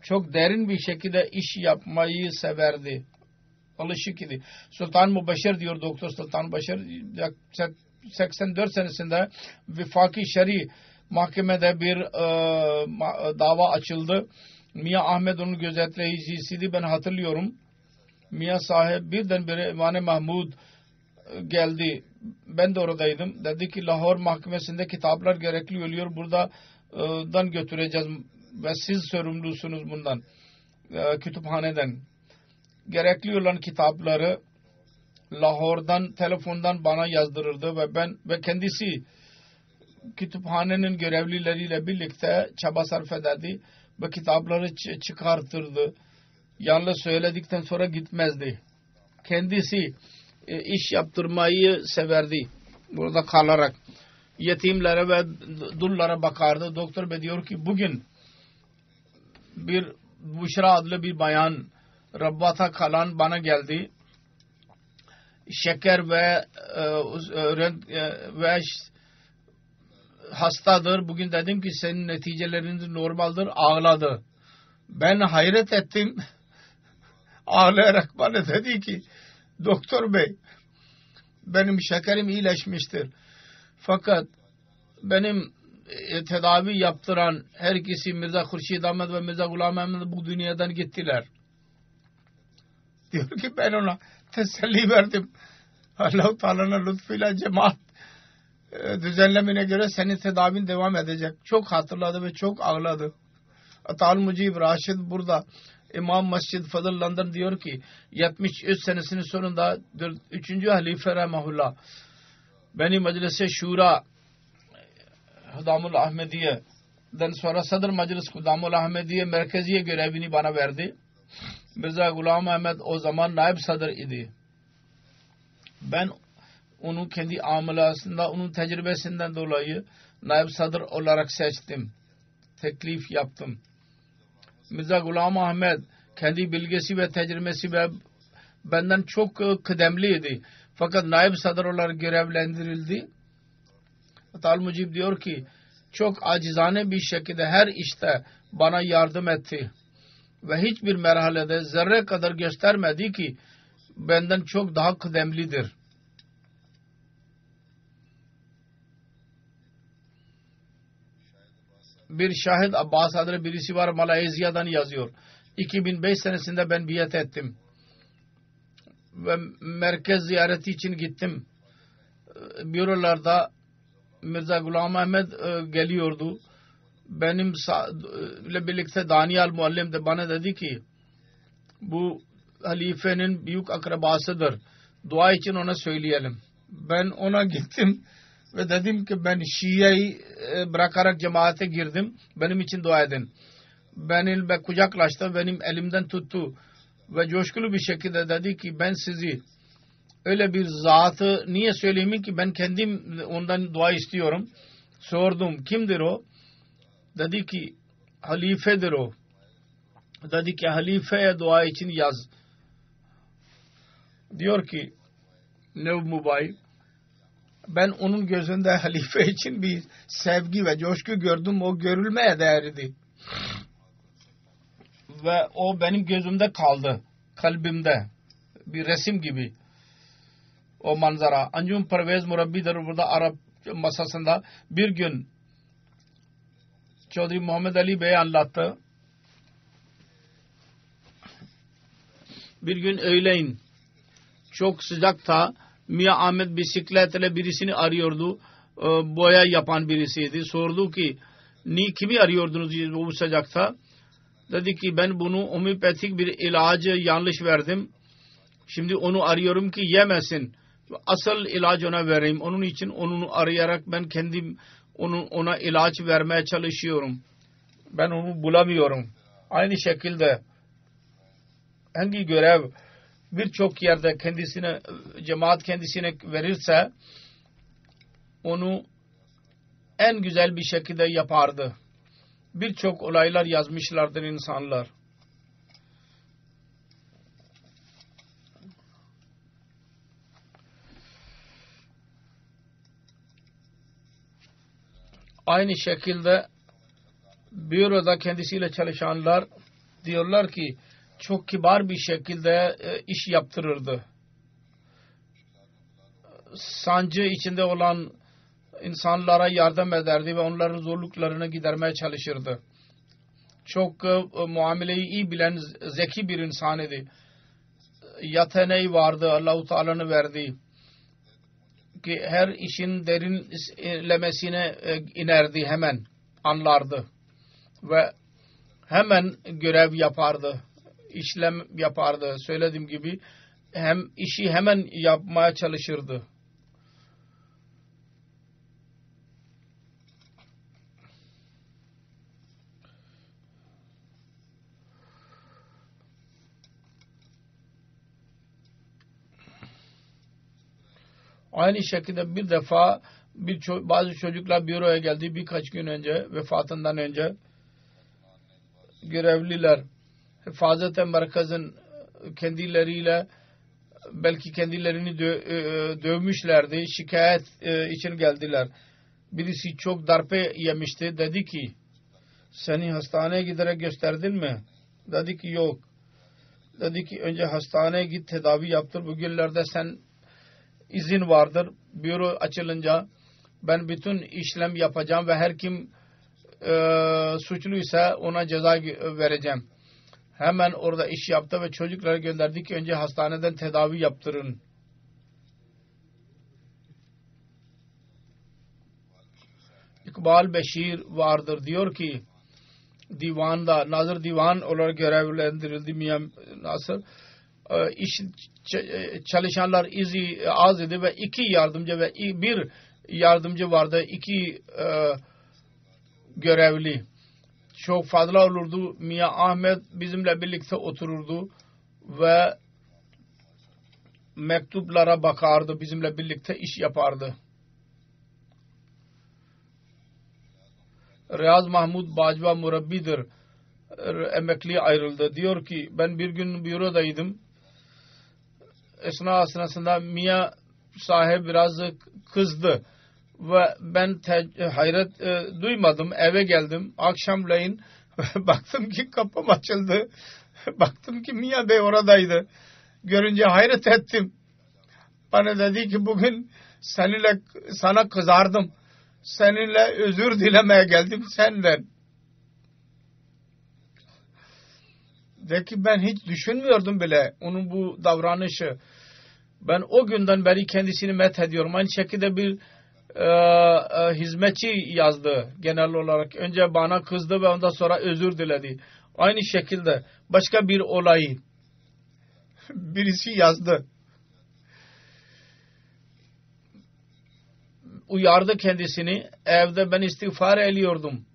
Çok derin bir şekilde iş yapmayı severdi. Alışık idi. Sultan Mubaşşir diyor Doktor Sultan Mubaşşir 84 senesinde Vifaki Şer'i mahkemede bir dava açıldı. Mia Ahmed onun gözetleyicisiydi. Ben hatırlıyorum. Mia sahip birdenbire Evan-ı Mahmud geldi. Ben de oradaydım. Dedi ki Lahore mahkemesinde kitaplar gerekli oluyor. Buradan götüreceğiz ve siz sorumlusunuz bundan. Kütüphaneden. Gerekli olan kitapları Lahore'dan, telefondan bana yazdırırdı ve kendisi kütüphanenin görevlileriyle birlikte çaba sarf ederdi ve kitapları çıkartırdı. Yalnız söyledikten sonra gitmezdi. Kendisi iş yaptırmayı severdi. Burada kalarak yetimlere ve dullara bakardı. Doktor Bey diyor ki bugün bir Buşra adlı bir bayan Rabbat'a kalan bana geldi. Şeker ve hastadır. Bugün dedim ki senin neticeleriniz normaldir. Ağladı. Ben hayret ettim. Ağlayarak bana dedi ki doktor bey benim şekerim iyileşmiştir. Fakat benim tedavi yaptıran herkesi Mirza Hurşid Ahmed ve Mirza Gulam Ahmed bu dünyadan gittiler. Diyor ki ben ona teselli verdim. Allah-u Teala'nın lütfuyla cemaat düzenlemine göre senin tedavin devam edecek. Çok hatırladı ve çok ağladı. Atal Mucib Raşid burada İmam Mescid Fadıl London diyor ki 73 senesinin sonunda 3. Halife Rahimahullah Beni Meclis-i Şura Hudamul Ahmediye'den sonra Sadr Meclis Hudamul Ahmediye merkeziye görevini bana verdi. Mirza Ghulam Ahmed o zaman naib sadr idi. Ben onun kendi amelasında, onun tecrübesinden dolayı naib sadr olarak seçtim. Teklif yaptım. Mirza Ghulam Ahmed kendi bilgisi ve tecrübesi ve benden çok kıdemliydi. Fakat naib sadr olarak görevlendirildi. Tal Mucib diyor ki çok acizane bir şekilde her işte bana yardım etti. Ve hiçbir merhalede zerre kadar göstermedi ki benden çok daha kıdemlidir. Bir Şahid Abbas adlı birisi var, Malezya'dan yazıyor. 2005 senesinde ben biat ettim. Ve merkez ziyareti için gittim. Bürolarda Mirza Ghulam Ahmed geliyordu. Benimle birlikte Daniel Muallim de bana dedi ki bu halifenin büyük akrabasıdır. Dua için ona söyleyelim. Ben ona gittim ve dedim ki ben Şia'yı bırakarak cemaate girdim. Benim için dua edin. Benimle kucaklaştı. Benim elimden tuttu. Ve coşkulu bir şekilde dedi ki ben sizi öyle bir zatı niye söyleyeyim ki ben kendim ondan dua istiyorum. Sordum kimdir o? Dedi ki halifedir o. Dedi ki halifeye dua için yaz. Diyor ki Nev Mubayik ben onun gözünde halife için bir sevgi ve coşku gördüm. O görülmeye değerdi. Ve o benim gözümde kaldı. Kalbimde. Bir resim gibi. O manzara. Anjum Pervez Murabbi'dir burada Arap masasında bir gün Çodri Muhammed Ali Bey anlattı. Bir gün öğleyin çok sıcakta Mia Ahmet bisikletle birisini arıyordu. Boya yapan birisiydi. Sordu ki kimi arıyordunuz bu sıcakta? Dedi ki ben bunu homeopatik bir ilacı yanlış verdim. Şimdi onu arıyorum ki yemesin. Asıl ilacı ona vereyim. Onun için onu arayarak ben kendim ona ilaç vermeye çalışıyorum. Ben onu bulamıyorum. Aynı şekilde hangi görev birçok yerde kendisine cemaat kendisine verirse onu en güzel bir şekilde yapardı. Birçok olaylar yazmışlardır insanlar. Aynı şekilde büroda kendisiyle çalışanlar diyorlar ki çok kibar bir şekilde iş yaptırırdı. Sancı içinde olan insanlara yardım ederdi ve onların zorluklarını gidermeye çalışırdı. Çok muameleyi iyi bilen zeki bir insan idi. Yeteneği vardı. Allah-u Teala'nın verdiği. Ki her işin derinlemesine inerdi hemen. Anlardı. Ve hemen görev yapardı. İşlem yapardı. Söylediğim gibi hem işi hemen yapmaya çalışırdı. Aynı şekilde bir defa bazı çocuklar büroya geldi birkaç gün önce, vefatından önce. Görevliler Hifazet-i Merkez'in kendileriyle belki kendilerini dövmüşlerdi. Şikayet için geldiler. Birisi çok darbe yemişti. Dedi ki seni hastaneye giderek gösterdin mi? Dedi ki yok. Dedi ki önce hastaneye git tedavi yaptır. Bugünlerde sen izin vardır. Büro açılınca ben bütün işlem yapacağım ve her kim suçluysa ona ceza vereceğim. Hemen orada iş yaptı ve çocukları gönderdi ki önce hastaneden tedavi yaptırın. İkbal Beşir vardır. Diyor ki divanda Nazır Divan olarak görevlendirildi Miyam Nasır. iş çalışanlar izi az idi ve 2 yardımcı ve 1 yardımcı vardı, 2 görevli. Çok fazla olurdu. Mia Ahmet bizimle birlikte otururdu ve mektuplara bakardı, bizimle birlikte iş yapardı. Riyaz Mahmud Bacva murabbidir. Emekliye ayrıldı. Diyor ki ben bir gün bürodaydım. Esnasında Mia sahip biraz kızdı ve ben hayret duymadım. Eve geldim. Akşamleyin baktım ki kapım açıldı. Baktım ki Mia Bey oradaydı. Görünce hayret ettim. Bana dedi ki bugün sana kızardım. Seninle özür dilemeye geldim senden. De ki ben hiç düşünmüyordum bile onun bu davranışı. Ben o günden beri kendisini methediyorum. Aynı şekilde bir hizmetçi yazdı genel olarak. Önce bana kızdı ve ondan sonra özür diledi. Aynı şekilde başka bir olayı birisi yazdı. Uyardı kendisini. Evde ben istiğfar ediyordum.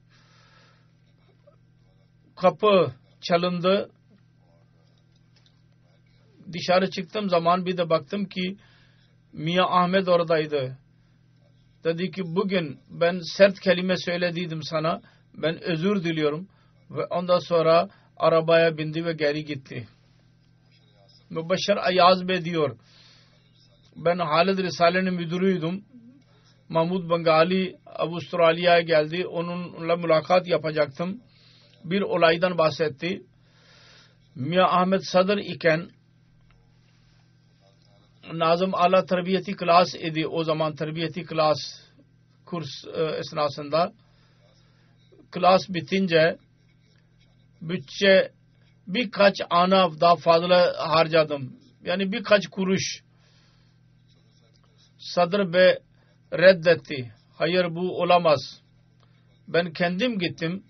Kapı çalındı. Dışarı çıktığım zaman bir de baktım ki Mia Ahmet oradaydı. Dedi ki bugün ben sert kelime söylediydim sana. Ben özür diliyorum. Ve ondan sonra arabaya bindi ve geri gitti. Mübeşşer Ayaz Bey diyor. Ben Halid Risale'nin müdürüydüm. Mahmud Bengali Avustralya'ya geldi. Onunla mülakat yapacaktım. Bir olaydan bahsetti. Mia Ahmet Sadr iken Nazım Ala terbiyeti klas idi. O zaman terbiyeti klas kurs esnasında klas bitince bütçe birkaç ana daha fazla harcadım. Yani birkaç kuruş. Sadr Bey reddetti. Hayır bu olamaz. Ben kendim gittim.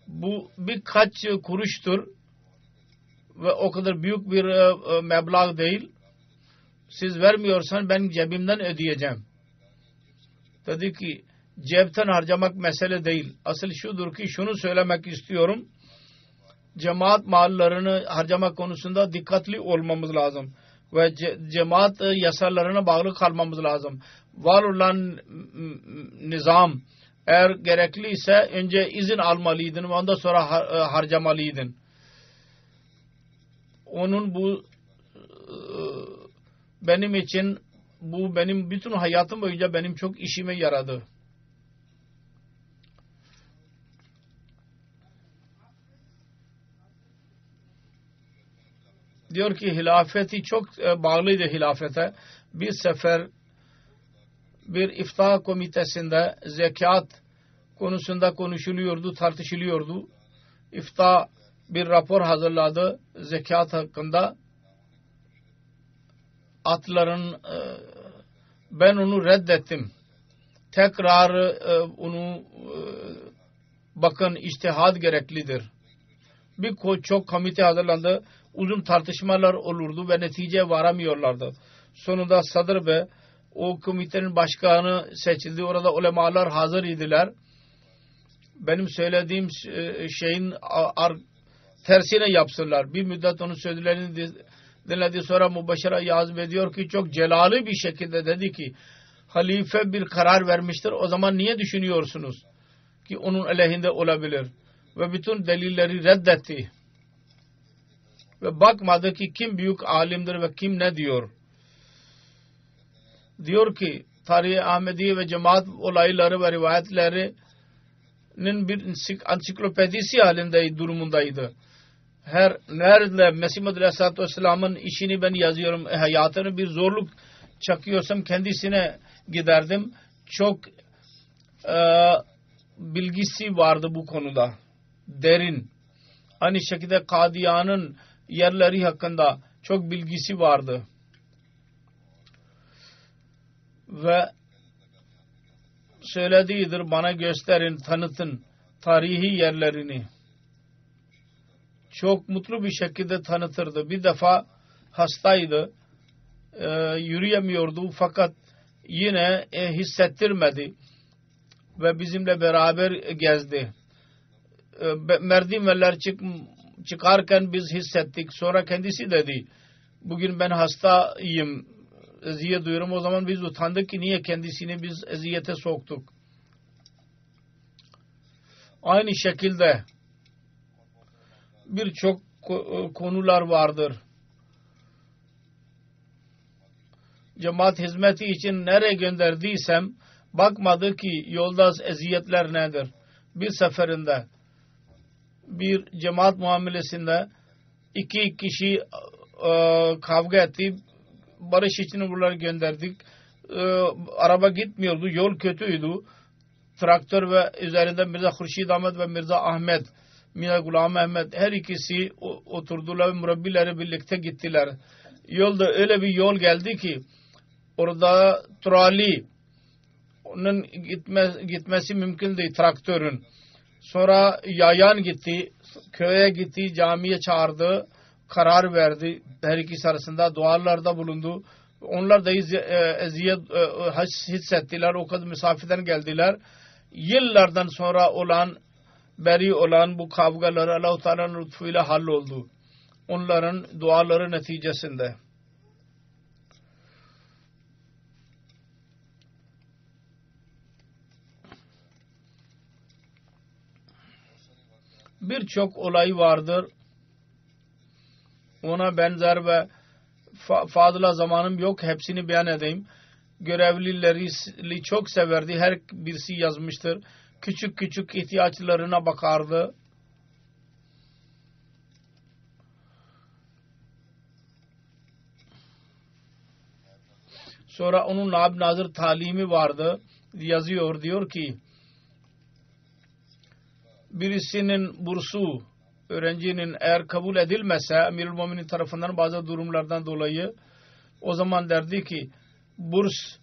Bu birkaç kuruştur ve o kadar büyük bir meblağ değil. Siz vermiyorsan ben cebimden ödeyeceğim. Dedi ki cepten harcamak mesele değil. Asıl şudur ki şunu söylemek istiyorum. Cemaat mallarını harcamak konusunda dikkatli olmamız lazım. Ve cemaat yasalarına bağlı kalmamız lazım. Var olan nizam eğer gerekliyse önce izin almalıydın ve ondan sonra harcamalıydın. Onun bu benim için bu benim bütün hayatım boyunca benim çok işime yaradı. Diyor ki hilafeti çok bağlıydı hilafete. Bir sefer bir ifta komitesinde zekat konusunda konuşuluyordu, tartışılıyordu. İfta bir rapor hazırladı zekat hakkında. Atların ben onu reddettim. Tekrar onu bakın içtihad gereklidir. Çok komite hazırlandı. Uzun tartışmalar olurdu ve neticeye varamıyorlardı. Sonunda Sadr Bey o komitenin başkanı seçildi. Orada ulemalar hazır idiler. Benim söylediğim şeyin tersine yapsınlar. Bir müddet onun sözlerini dinledi. Sonra Mübeşşer Ayaz Bey diyor ki çok celali bir şekilde dedi ki halife bir karar vermiştir. O zaman niye düşünüyorsunuz ki onun aleyhinde olabilir? Ve bütün delilleri reddetti. Ve bakmadı ki kim büyük alimdir ve kim ne diyor. Diyor ki Tarih-i Ahmediye ve cemaat olayları ve rivayetlerinin bir ansiklopedisi halinde durumundaydı. Her nerede Mesih Muhammed Aleyhisselatü Vesselam'ın işini ben yazıyorum. Hayatını bir zorluk çakıyorsam kendisine giderdim. Çok bilgisi vardı bu konuda. Derin. Aynı şekilde Kadiyan'ın yerleri hakkında çok bilgisi vardı. Ve söylediğidir bana gösterin, tanıtın tarihi yerlerini. Çok mutlu bir şekilde tanıtırdı. Bir defa hastaydı. Yürüyemiyordu fakat yine hissettirmedi ve bizimle beraber gezdi. Merdivenler çıkarken biz hissettik. Sonra kendisi dedi, bugün ben hastayım, eziyet duyuyorum. O zaman biz utandık ki niye kendisini biz eziyete soktuk. Aynı şekilde birçok konular vardır. Cemaat hizmeti için nereye gönderdiysem bakmadı ki yolda eziyetler nedir. Bir seferinde bir cemaat muamelesinde iki kişi kavga etti. Barış için bunları gönderdik. Araba gitmiyordu. Yol kötüydü. Traktör ve üzerinde Mirza Hurşid Ahmet ve Mirza Ahmet, Mirza Gulam Ahmet her ikisi oturdular ve murabbileri birlikte gittiler. Yolda öyle bir yol geldi ki orada trali onun gitmesi mümkün değil traktörün. Sonra yayan gitti, köye gitti, camiye çağırdı, karar verdi. Her ikisi arasında dualarda bulundu. Onlar da eziyet hissettiler. O kadar misafirden geldiler. Yıllardan sonra beri olan bu kavgalar Allah-u Teala'nın lütfuyla halloldu. Onların duaları neticesinde. Birçok olay vardır. Ona benzer ve fazla zamanım yok. Hepsini beyan edeyim. Görevlileri çok severdi. Her birisi yazmıştır. Küçük küçük ihtiyaçlarına bakardı. Sonra onun Nab Nazır talimi vardı. Yazıyor, diyor ki birisinin bursu öğrencinin eğer kabul edilmese Emirül Müminin tarafından bazı durumlardan dolayı o zaman derdi ki burs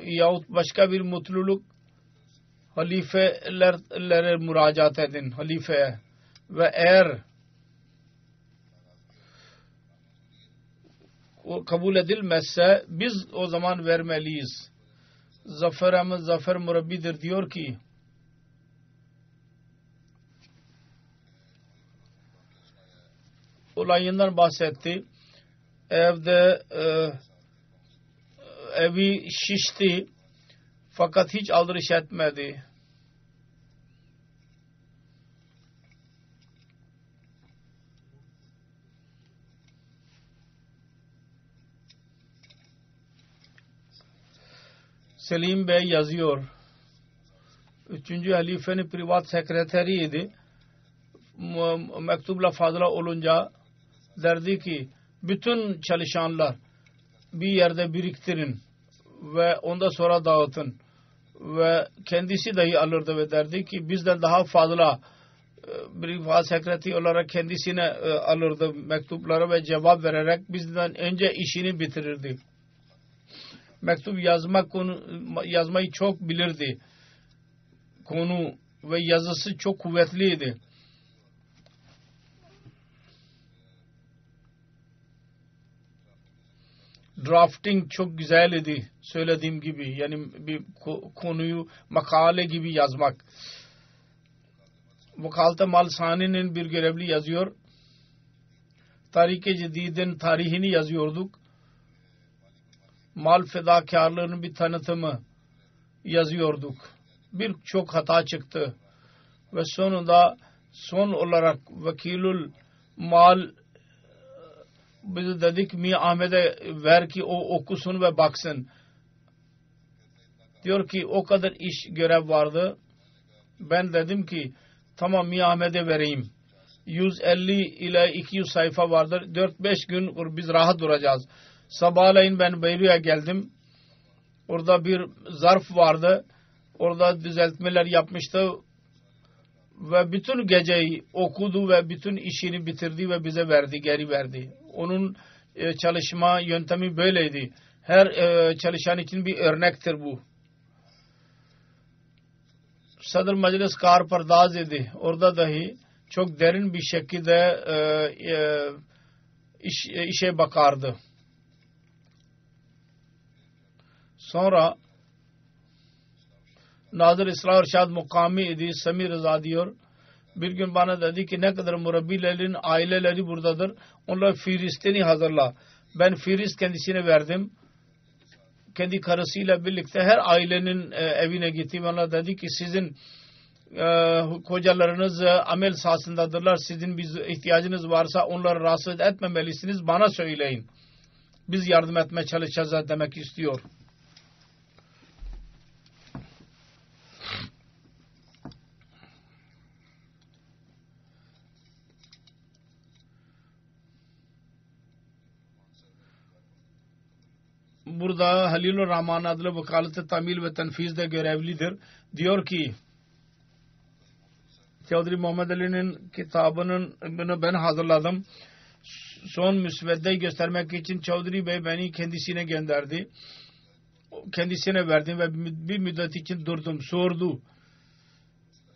yahut başka bir mutluluk halifelere müracaat edin, halifeye, ve eğer o kabul edilmezse biz o zaman vermeliyiz. Zafer Murabbidir diyor ki olayından bahsetti. Evde evi şişti fakat hiç aldırış etmedi. Selim Bey yazıyor. 3. halifenin privat sekreteriydi. Mektupla fazla olunca derdi ki bütün çalışanlar bir yerde biriktirin ve ondan sonra dağıtın. Ve kendisi dahi alırdı ve derdi ki bizden daha fazla privat sekreteri olarak kendisine alırdı mektupları ve cevap vererek bizden önce işini bitirirdi. Mektup yazmayı çok bilirdi. Konu ve yazısı çok kuvvetliydi. Drafting çok güzel idi. Söylediğim gibi yani bir konuyu makale gibi yazmak. Vakalat-ı Malsani'nin bir görevli yazıyor. Tarik-i Cedid'in tarihini yazıyorduk. Mal fedakarlığının bir tanıtımı yazıyorduk. Birçok hata çıktı. Ve sonunda son olarak Vekilül Mal bize dedik Mi Ahmet'e ver ki o okusun ve baksın. Diyor ki o kadar iş görev vardı. Ben dedim ki tamam Mi Ahmet'e vereyim. 150 ile 200 sayfa vardır. 4-5 gün biz rahat duracağız. Sabahleyin ben Beyrut'a geldim. Orada bir zarf vardı. Orada düzeltmeler yapmıştı. Ve bütün geceyi okudu ve bütün işini bitirdi ve bize verdi, geri verdi. Onun çalışma yöntemi böyleydi. Her çalışan için bir örnektir bu. Sadr Meclis Kar Pardaz idi. Orada dahi çok derin bir şekilde işe bakardı. Sonra Nazır İslah Irşad Mukami idi, Sami Rıza diyor. Bir gün bana dedi ki ne kadar murabbilerin aileleri buradadır. Onlar Filistin'i hazırla. Ben Filis kendisine verdim. Kendi karısıyla birlikte her ailenin evine gitti. Bana dedi ki sizin kocalarınız amel sahasındadırlar. Sizin bir ihtiyacınız varsa onları rahatsız etmemelisiniz. Bana söyleyin. Biz yardım etmeye çalışacağız demek istiyor. Burada Halilur Rahman adlı vekalet-i tamil ve tenfizde görevlidir. Diyor ki Çavdari Muhammed Ali'nin kitabını ben hazırladım. Son müsveddeyi göstermek için Çavdari Bey beni kendisine gönderdi. Kendisine verdim ve bir müddet için durdum. Sordu.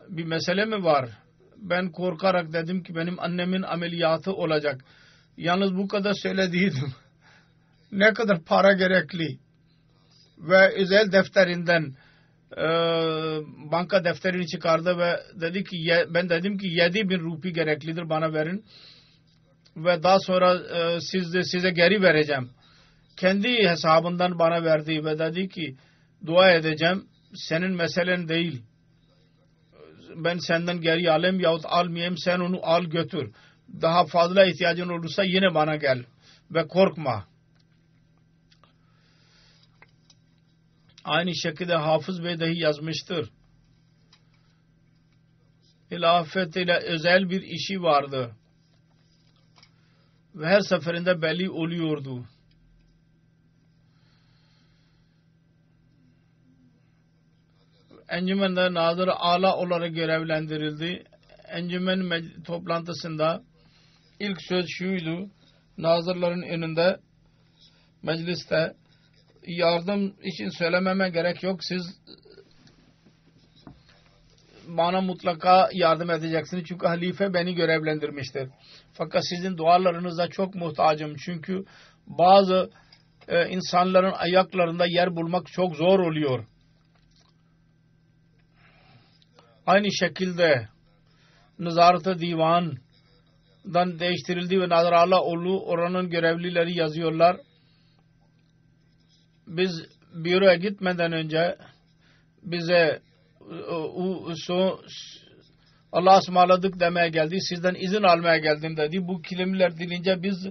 Bir mesele mi var? Ben korkarak dedim ki benim annemin ameliyatı olacak. Yalnız bu kadar söylediydim. Ne kadar para gerekli ve özel defterinden banka defterini çıkardı ve dedi ki ben dedim ki 7.000 rupi gereklidir, bana verin ve daha sonra size geri vereceğim. Kendi hesabından bana verdi ve dedi ki dua edeceğim, senin meselen değil, ben senden geri alayım yahut almayayım, sen onu al götür, daha fazla ihtiyacın olursa yine bana gel ve korkma. Aynı şekilde Hafız Bey dahi yazmıştır. İlafet ile özel bir işi vardı. Ve her seferinde belli oluyordu. Encümende Nazır Ala olarak görevlendirildi. Encümen toplantısında ilk söz şuydu. Nazırların önünde mecliste yardım için söylememe gerek yok. Siz bana mutlaka yardım edeceksiniz. Çünkü halife beni görevlendirmiştir. Fakat sizin dualarınıza çok muhtacım. Çünkü bazı insanların ayaklarında yer bulmak çok zor oluyor. Aynı şekilde Nezaret-i Divan'dan değiştirildi ve Nazır Ağaoğlu oranın görevlileri yazıyorlar. Biz büroya gitmeden önce bize Allah'a ısmarladık demeye geldi. Sizden izin almaya geldim dedi. Bu kelimeler dilince biz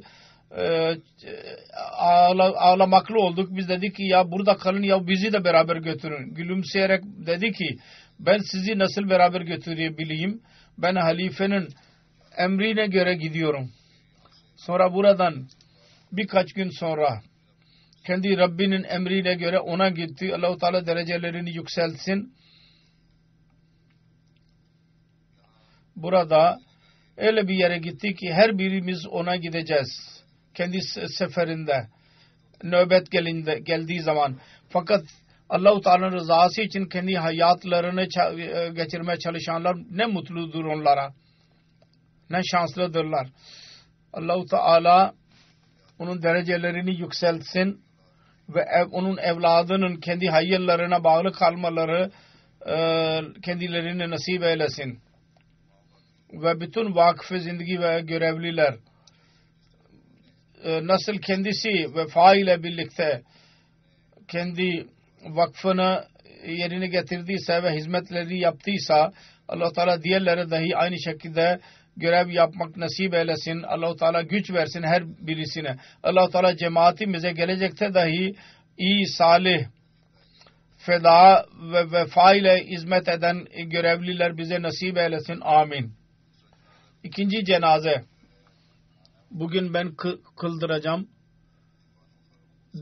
ağlamaklı olduk. Biz dedik ki ya burada kalın ya bizi de beraber götürün. Gülümseyerek dedi ki ben sizi nasıl beraber götürebileyim? Ben halifenin emrine göre gidiyorum. Sonra buradan birkaç gün sonra kendi Rabbinin emrine göre ona gitti. Allah-u Teala derecelerini yükseltsin. Burada öyle bir yere gitti ki her birimiz ona gideceğiz. Kendi seferinde nöbet geldiği zaman. Fakat Allah-u Teala'nın rızası için kendi hayatlarını geçirmeye çalışanlar ne mutludur onlara. Ne şanslıdırlar. Allah-u Teala onun derecelerini yükseltsin ve onun evladının kendi hayırlarına bağlı kalmaları kendilerine nasip eylesin. Ve bütün vakıf-ı zindagi ve görevliler nasıl kendisi vefa ile birlikte kendi vakfını yerine getirdiyse ve hizmetleri yaptıysa Allah-u Teala diğerlere dahi aynı şekilde görev yapmak nasip eylesin. Allah-u Teala güç versin her birisine. Allah-u Teala cemaatimize gelecekte dahi iyi, salih, feda ve vefa ile hizmet eden görevliler bize nasip eylesin. Amin. İkinci cenaze. Bugün ben kıldıracağım.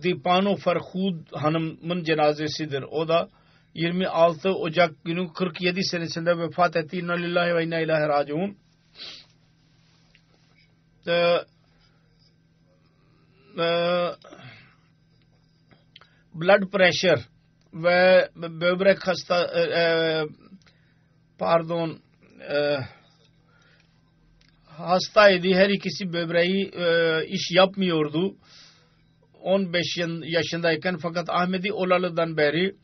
Dipano Farhud Hanım'ın cenazesidir. O da 26 Ocak günü 47 senesinde vefat etti. İnna lillahi ve inna ilahi raciun. Blood pressure ve böbrek hastaydı. Her ikisi böbreği iş yapmıyordu. 15 yaşındayken, fakat Ahmedi olalıdan beri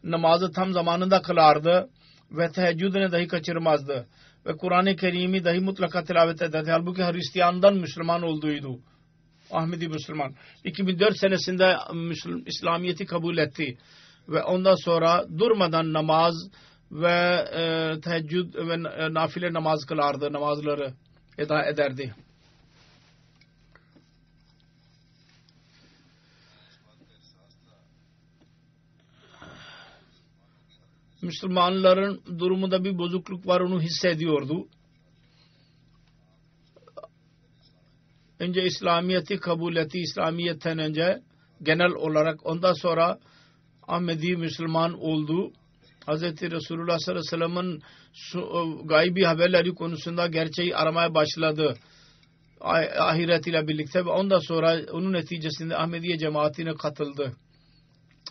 namazı tam zamanında kılardı ve teheccüdünü dahi kaçırmazdı ve Kur'an-ı Kerim'i dahi mutlaka tilavet ederdi. Halbuki Hristiyan'dan Müslüman olduğuydu. Ahmedi Müslüman. 2004 senesinde İslamiyet'i kabul etti ve ondan sonra durmadan namaz ve teheccüd ve nafile namaz kılardı, namazları eda ederdi. Müslümanların durumunda bir bozukluk var, onu hissediyordu. Önce İslamiyet'i kabul etti, İslamiyet'ten önce genel olarak, ondan sonra Ahmedi Müslüman oldu. Hz. Resulullah sallallahu aleyhi ve sellem'in gaybi haberleri konusunda gerçeği aramaya başladı. Ahiret ile birlikte ve ondan sonra onun neticesinde Ahmediye cemaatine katıldı.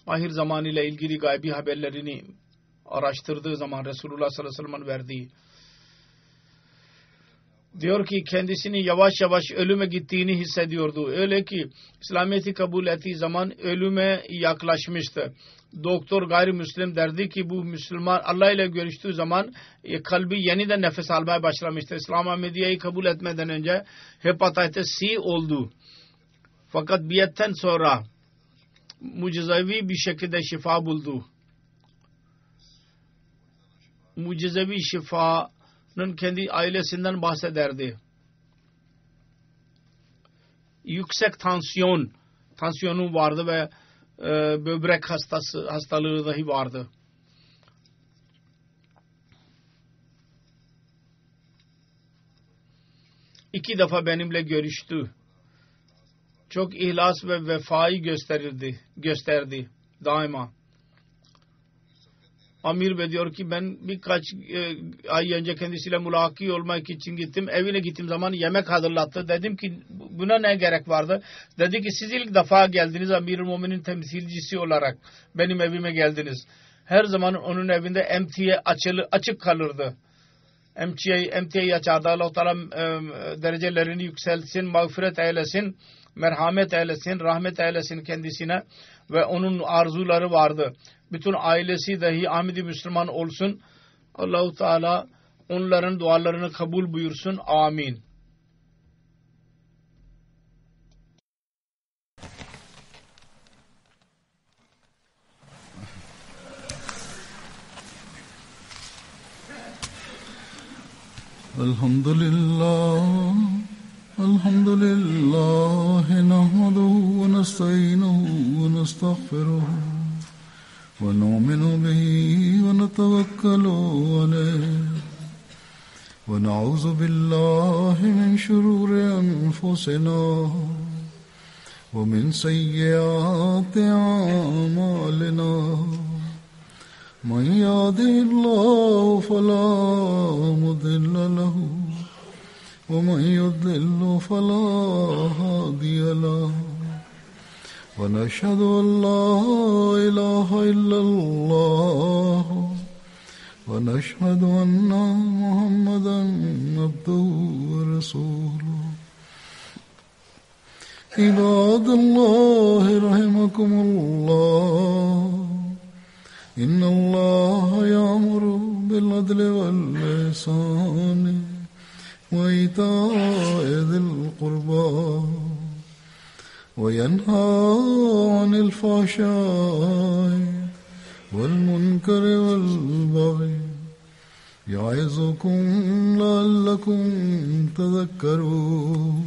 Ahir zaman ile ilgili gaybi haberlerini araştırdığı zaman Resulullah sallallahu aleyhi ve sellem'in verdiği. Diyor ki kendisini yavaş yavaş ölüme gittiğini hissediyordu. Öyle ki İslamiyet'i kabul ettiği zaman ölüme yaklaşmıştı. Doktor gayrimüslim derdi ki bu Müslüman Allah ile görüştüğü zaman kalbi yeniden nefes almaya başlamıştı. İslam Ahmediye'yi kabul etmeden önce hepatitis C oldu. Fakat biyetten sonra mucizevi bir şekilde şifa buldu. Mucizevi şifanın kendi ailesinden bahsederdi. Yüksek tansiyonu vardı ve böbrek hastalığı dahi vardı. İki defa benimle görüştü. Çok ihlas ve vefayı gösterdi daima. Amir Bey diyor ki ben birkaç ay önce kendisiyle mülaki olmak için gittim. Evine gittiğim zaman yemek hazırlattı. Dedim ki buna ne gerek vardı? Dedi ki siz ilk defa geldiniz Amir-i Mu'minin temsilcisi olarak. Benim evime geldiniz. Her zaman onun evinde emtiye açık kalırdı. Emtiyeyi açardı. Allah-u Teala derecelerini yükselsin, mağfiret eylesin, merhamet eylesin, rahmet eylesin kendisine ve onun arzuları vardı. Bütün ailesi dahi Ahmedi Müslüman olsun. Allah-u Teala onların dualarını kabul buyursun. Amin. Elhamdülillah. Elhamdülillah. Nahmaduhu ve nesta'inuhu ve nestağfiruhu. ونؤمن به ونتوكل عليه ونعوذ بالله من شرور أنفسنا ومن سيئات أعمالنا من يهده الله فلا مضل له ومن يضلل فلا هادي له ونشهد أن لا إله إلا الله ونشهد أن محمدا عبده ورسوله عباد الله رحمكم الله إن الله يأمر بالعدل والإحسان وإيتاء ذي القربى وينهى عن الفحشاء والمنكر والبغي يعظكم لعلكم تذكرون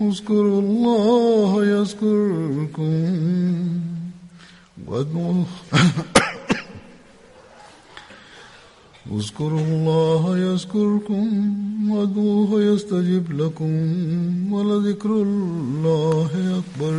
اذكروا الله يذكركم اذكروا الله يذكركم وادعوه يستجب لكم ولذكر الله أكبر